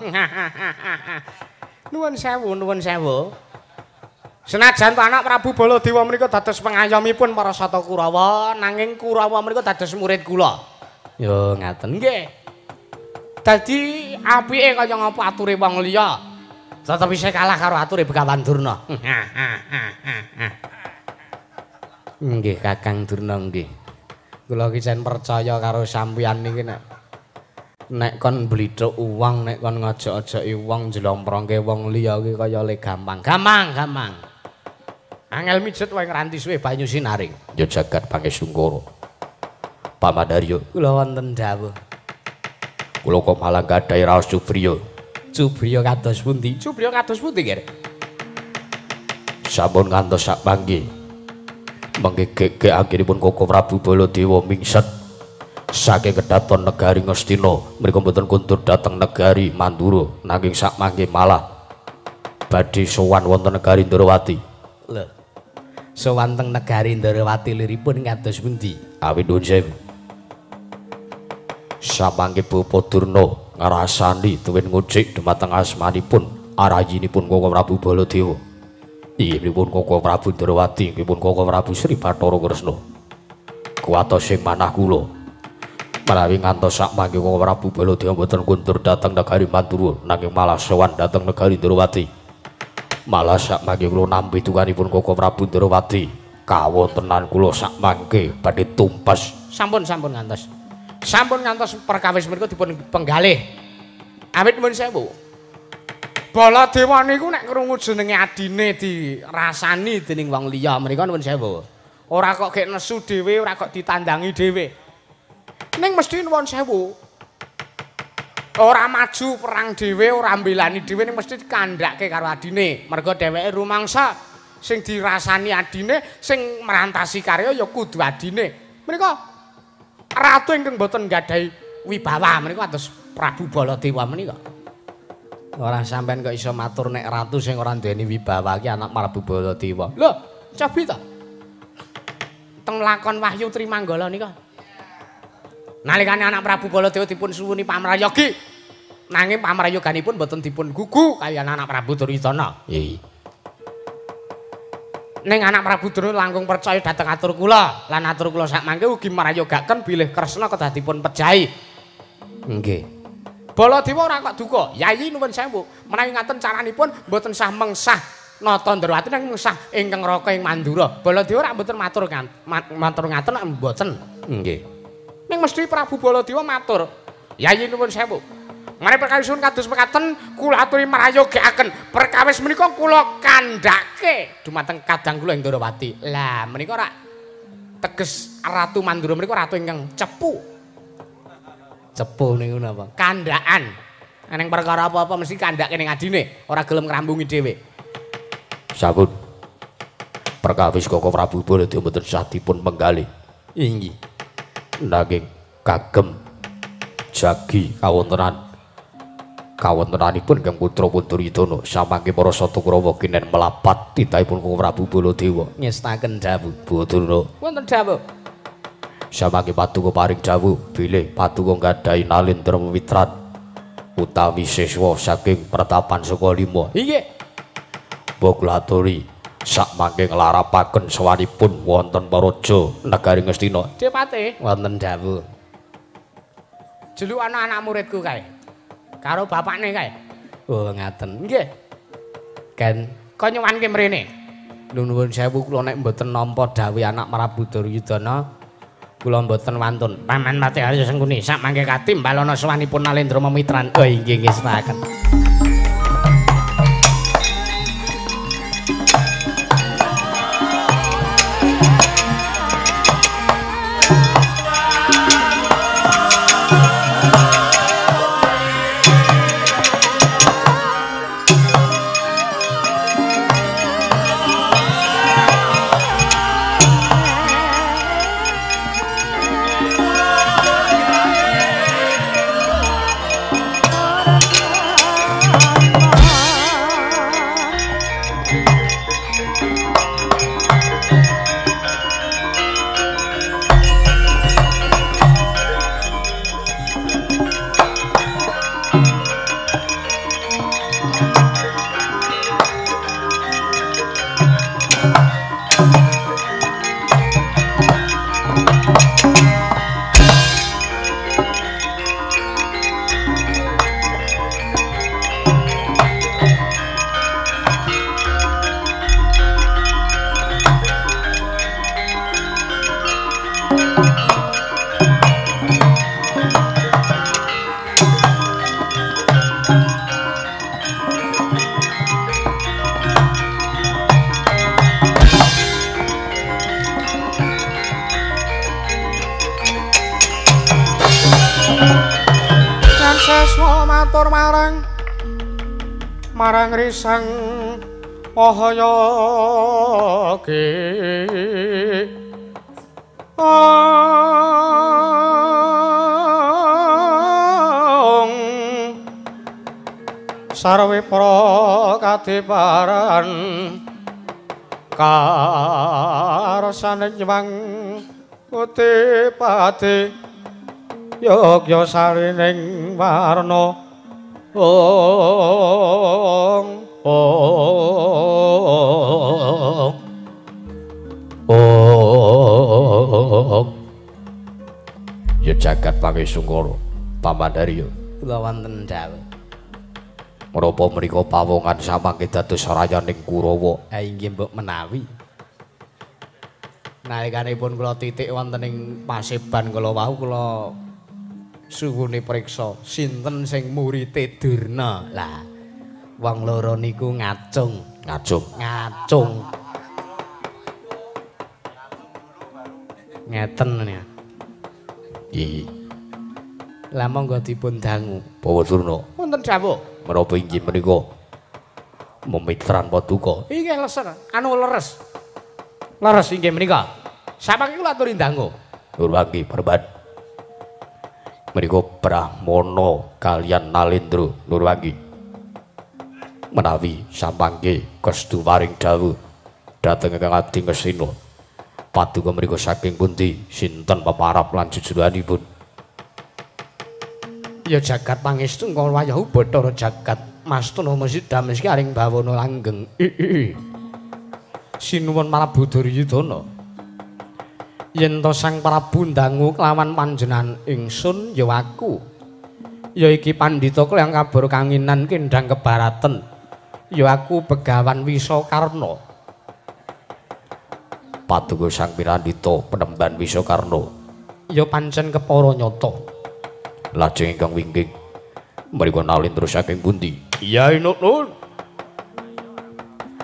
Nuwun sewu, nuwun sewu. Senajan anak Prabu Baladewa menika dados pengayomipun para Sata Kurawa, nanging Kurawa menika dados murid kula. Yo ngaten nggih. Dadi apike kaya ngapa ature wong liya. Tetep isih kalah karo ature Begawan Durna. Nggih Kakang Durna nggih. Kula ki jan percaya karo sampeyan niki nek kon blithuk uwang, nek kon ngojok-ojoki wong njlomprongke wong liya ki kaya le gampang. Gampang. Angel mijet wae ngranti suwe banyu sinaring. Ya jagat pangestu kula. Pamandarya Kula wonten dawuh. kula kok malah gadhahi raos Cubriya. Cubriya kados pundi? Cubriya kados pundi, Ger? Sampun ngantos sak panggi. Mangke gegek akhiripun Koko Prabu Baladewa mingset saking kedaton negari Ngastina. Mriku mboten kuntur dhateng negari Mandura, nanging sak mangke malah badhe sowan wonten negari Ndrawati. Lho. Sowan teng negari Ndrawati liripun kados pundi? Awit nuwun sewu. Samangke Bapa Durna ngrasani tuwin ngucik dhumateng asmanipun arayinipun Koko Prabu Baladewa. Inggihipun Koko Prabu Ndrawati, inggihipun Koko Prabu Sri Bathara Kresna. Kuwatos sing manah kula. Menawi ngantos samangke Koko Prabu Baladewa boten kuntur dhateng negari Mandura, nanging malah sowan dhateng negari Ndrawati. Malah samangke kula nampi tukanipun Koko Prabu Ndrawati, kawontenan kula samangke badhe tumpes. Sampun ngantos. Sampun ngantos perkawis menika dipun penggalih. Awit nuwun sewu. Baladewa niku nek krungu jenenge adine dirasani dening wong liya menika nuwun sewu. Ora kok gek nesu dhewe, ora kok ditandangi dhewe. Ning mesti nuwun sewu. Ora maju perang dhewe, ora mbelani dhewe ning mesti kandhake karo adine. Merga dheweke rumangsa sing dirasani adine, sing merantasi karya ya kudu adine. Menika ratu ingkang boten gadhahi wibawa menika kados Prabu Baladewa menika. Ora sampean kok iso matur nek ratu sing ora duweni wibawa ki anak Prabu Baladewa. Lho, cobi to. Teng lakon Wahyu Trimanggala nika. Nalikane anak Prabu Baladewa dipun suwuni pamrayogi, nanging pamrayoganipun boten dipun gugu kaliyan anak Prabu Duryudana. Nggih. Ning anak Prabu Durna langkung percaya dhateng atur kula, lan atur kula sak mangke ugi marayogaken bilih Kresna kedah dipun pejahi. Nggih. Baladewa ora kok duka. Yayi nuwun sewu. Menawi ngaten caranipun mboten sah mengsah nata Ndrawati nang mengsah ingkang Raka ing Mandura. Baladewa ora mboten matur ngaten mboten. Nggih. Ning mesti Prabu Baladewa matur. Yayi nuwun sewu. Mari perkawisun kados mekaten kula aturi marayogakaken. Perkawis menika kula kandhake dumateng kadang kula ing Ndrawati. Lah menika ora teges Ratu Mandura menika ratu ingkang cepu. Cepu niku napa? Kandhakan. Ning perkara apa-apa mesti kandhake ning adine, ora gelem ngrambungi dhewe. Sampun. perkawis Koko Prabu Baladya mboten sah dipun penggalih. Inggih. Nanging kagem jagi kawontenanipun Kang Putra Punduryudana samangke para Sata Kurawa kinen melapat titahipun Koko Prabu Baladewa. Ngestaken dawuh. Bathara. Wonten dawuh. Samangke paduka paring dawuh bilih paduka nggadhahi nalendra mewitran utawi siswa saking pratapan saka lima. Inggih. Boglaturi sakmangke nglarapaken sawanipun wonten Paraja negari Ngastina. Dipati. Wonten dawuh. Jeluk ana anak muridku kae. Karo bapakne kae. Oh, ngaten. Nggih. Ken kok nyuwanke mrene. Nuwun sewu kula nek mboten nampa dawuh anak Prabu Duryudana kula mboten wantun. Paman Pati Arya Sengkuni sakmangke katimbalana sawanipun Nalendra Memitran. Oh, inggih ngestaken. matur marang risang ohaya ge sarwe para kadiparan karsane nyewang Utipati Yogya sarining warna ya jagat pangesungkara Pamandarya kula wonten dawuh menapa menika pawongan samangke dados rayaning Kurawa inggih mbok menawi nalikanipun kula titik wonten ing paseban kula wau kula suwune priksa sinten sing murite Durna. Lah wong loro niku ngacung. Ngeten ya. Nggih. Lah monggo dipun dangu. Bawa Durna. Wonten dawuh. Menapa inggih menika memitran paduka. Inggih leser, anu leres. Leres inggih menika. Samangke kula aturi dangu. Nurwangi perban. Menika Brahmana kalian Nalendra Nurwangi. Menawi samangke kestu waring dawuh dhateng Kang Adi Ngastina. Paduka menika saking pundi? Sinten peparap lan jujuranipun? Ya jagat pangestu kala wayahu Bathara jagat mastuna mesti dameski aring bawana langgeng. Sinuwun Prabu Duryudana. Yen to Sang Prabu ndangu kelawan panjenengan ingsun ya aku. Ya iki pandhita klayang kabur kanginan kendhang kebaraten. Ya aku Begawan Wisakarna. Paduka Sang Pirandita Penemban Wisakarna. Ya pancen kepara nyata. Lajeng ingkang wingking mriku Nalendra saking pundi? Iya Nun.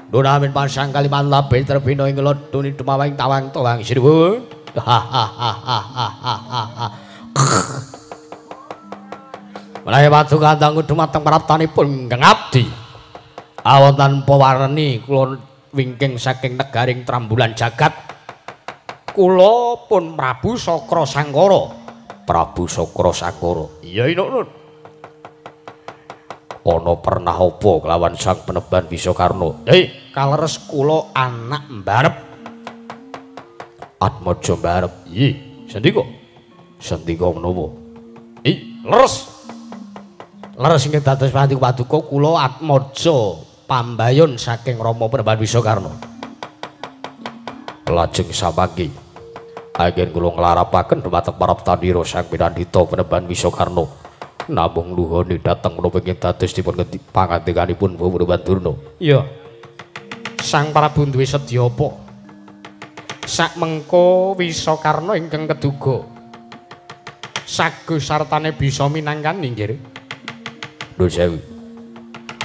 Nun amin pasang kaliman labe terbina ing lodoni dumawing tawang tawang sinuwun. Menawi paduka dangu dumateng praptanipun Kang Abdi. Awonten pawarni kula wingking saking negaring trambulan jagat. Kula pun Prabu Sakra Sangkara. Prabu Sakra Sangkara. Iya Nun. Ana pernah apa kelawan Sang Peneban Wisakarna? Kaleres kula anak mbarep. Atmaja mbarep. Iya, sendika. Sendika menapa? Leres. Leres inggih dados paduka kula Atmaja pambayon saking Rama Peneban Wisakarna. Lajeng samangke anggen kula nglarapaken dhumateng para petandira Sang Pinandhita Peneban Wisakarna namung luhane dhateng menapa ingkang dados dipun pangandikanipun Bawa Bandurna. Iya. Sang Prabu duwe sedya apa? Sak mengko Wisakarna ingkang keduga sagus sartane bisa minangkan inggih. Nuwun sewu.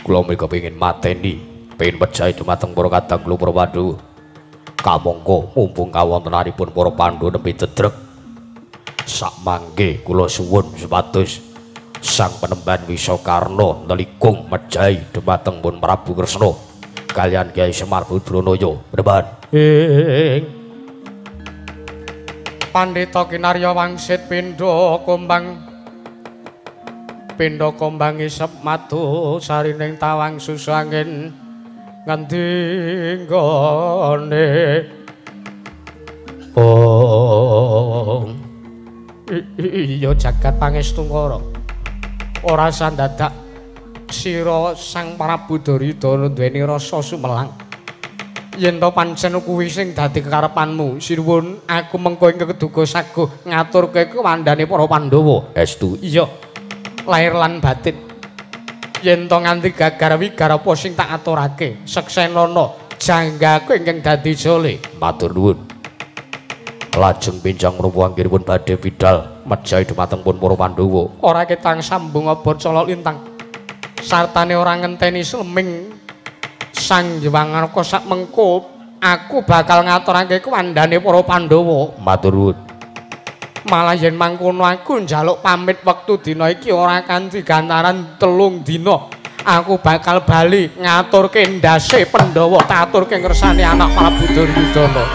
Kula mrika pengin mateni, pengin mejahi dhumateng para kadang kula para Pandhawa. Kamangka mumpung kawontenanipun para Pandhawa nembe cedrek. Sakmangke kula suwun supados Sang Penemban Wisakarna nelikung mejahi dhumateng pun Prabu Kresna kaliyan Kyai Semar Badranaya. Peneban. Pandhita Kinarya wangsit pindha kombang. Pindha kombang isep madu sarining tawang susu angin ngendi nggone. Iya jagat pangestungkara. Ora sandadak sira Sang Prabu Duryudana duweni rasa sumelang. Yen to pancen kuwi sing dadi kekarepanmu, sinuwun aku mengko ing keduga saguh ngaturke kewandane para Pandhawa. Estu. Iya. Lahir lan batin. Yen to nganti gagar wigar apa sing tak aturake, seksenana janggaku ingkang dadi jole. Matur nuwun. Lajeng pinjang menapa anggenipun badhe bidhal mejahi dhumateng pun para Pandhawa. Ora ketang sambung abot cala lintang. Sartane ora ngenteni sleming Sang Hyang Arka sak mengko aku bakal ngaturake kewandane para Pandhawa. Matur nuwun. Malah yen mangkono aku njaluk pamit wektu dina iki ora kanthi gantaran 3 dina. Aku bakal bali ngaturke ndase Pandhawa, tak aturke ngersani anak Prabu Duryudana.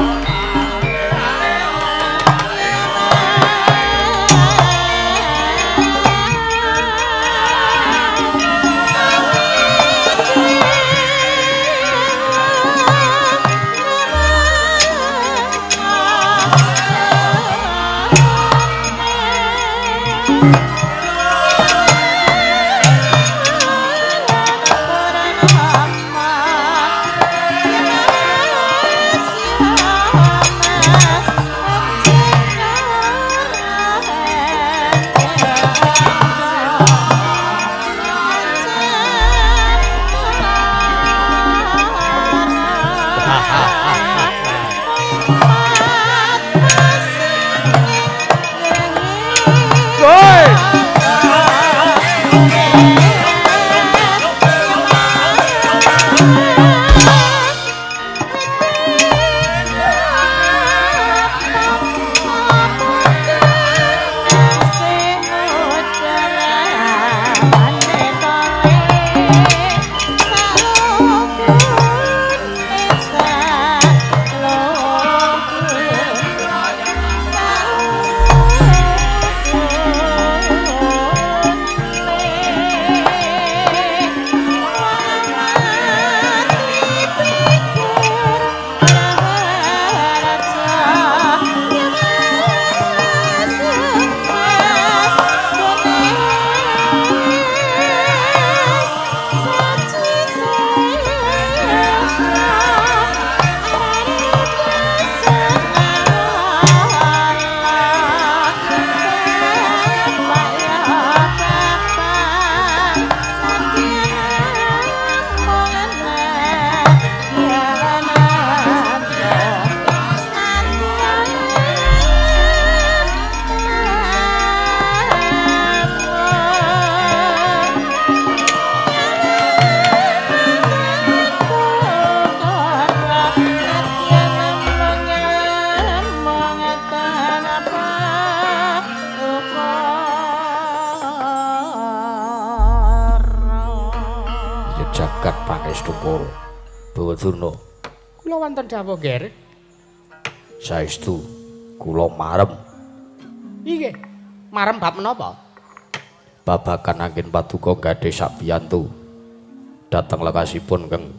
Jagat Pangestungkara Bawadurna Kula wonten dawuh, Ger. Saestu kula marem Nggih. Marem bab menapa? babagan angin paduka gadhe sabiyantu dhateng lekasipun Kang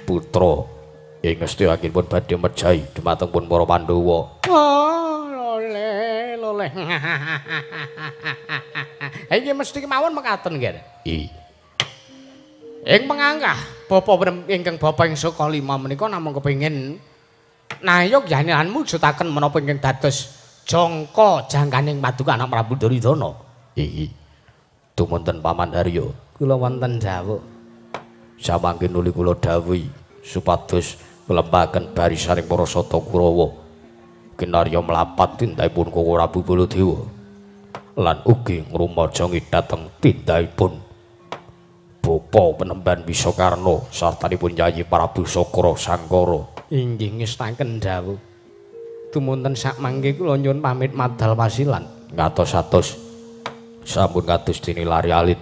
putra ing ngestiyakipun badhe mejahi dhumateng para Pandhawa. Oh, loleh. Iki mesti kemawon mekaten, Ger. Ing pengangkah bapa ingkang bapa ing saka lima menika namung kepengin nayog yanilan mujudaken menapa ingkang dados jangka jangkaning paduka anak Prabu Duryudana. Tumunten Paman Harya. Kula wonten dawuh. Samangke nuli kula dawuhi supados nglembahaken barisaning para Sata Kurawa kinarya mlapat tindhaipun Koko Prabu Baladewa lan ugi ngrumajangi dhateng tindhaipun Bapa Penemban Wisakarna sartanipun Yayi Prabu Sakara Sangkara. Inggih ngestaken dawuh. Tumunten sakmangke kula nyuwun pamit madal wasilan. Ngatos-atos sampun kados dene lari alit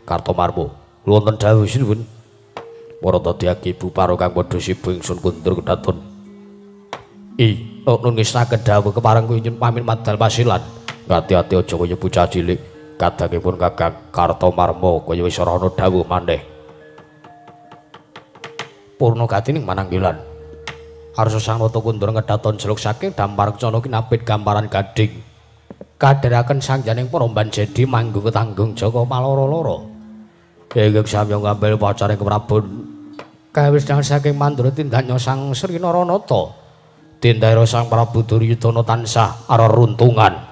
Kartomarma. Kula wonten dawuh sinuwun. Para dadi ibu paroga padha sibuk ingsun kundur kedaton. Nun ngestaken dawuh kepareng kula nyuwun pamit madal wasilan. Ngati-ati aja kaya bocah cilik. Kadangipun Kakang Kartomarma kaya wis ora ana dawuh maneh. Purna gatining mananggilan. Arsa Sang Nata Kundura ngedaton jeluk saking Damparekcana kinapit gamparan gading. Kadheraken sangjaning Paromban Jedi manggung ketanggung Jaka Paloro-loro. Ingkang samya ngambil pacaring keprabon kawisdangan saking Mandura tindaknya Sang Sri Naranata. Tindhaira Sang Prabu Duryudana tansah ara runtungan.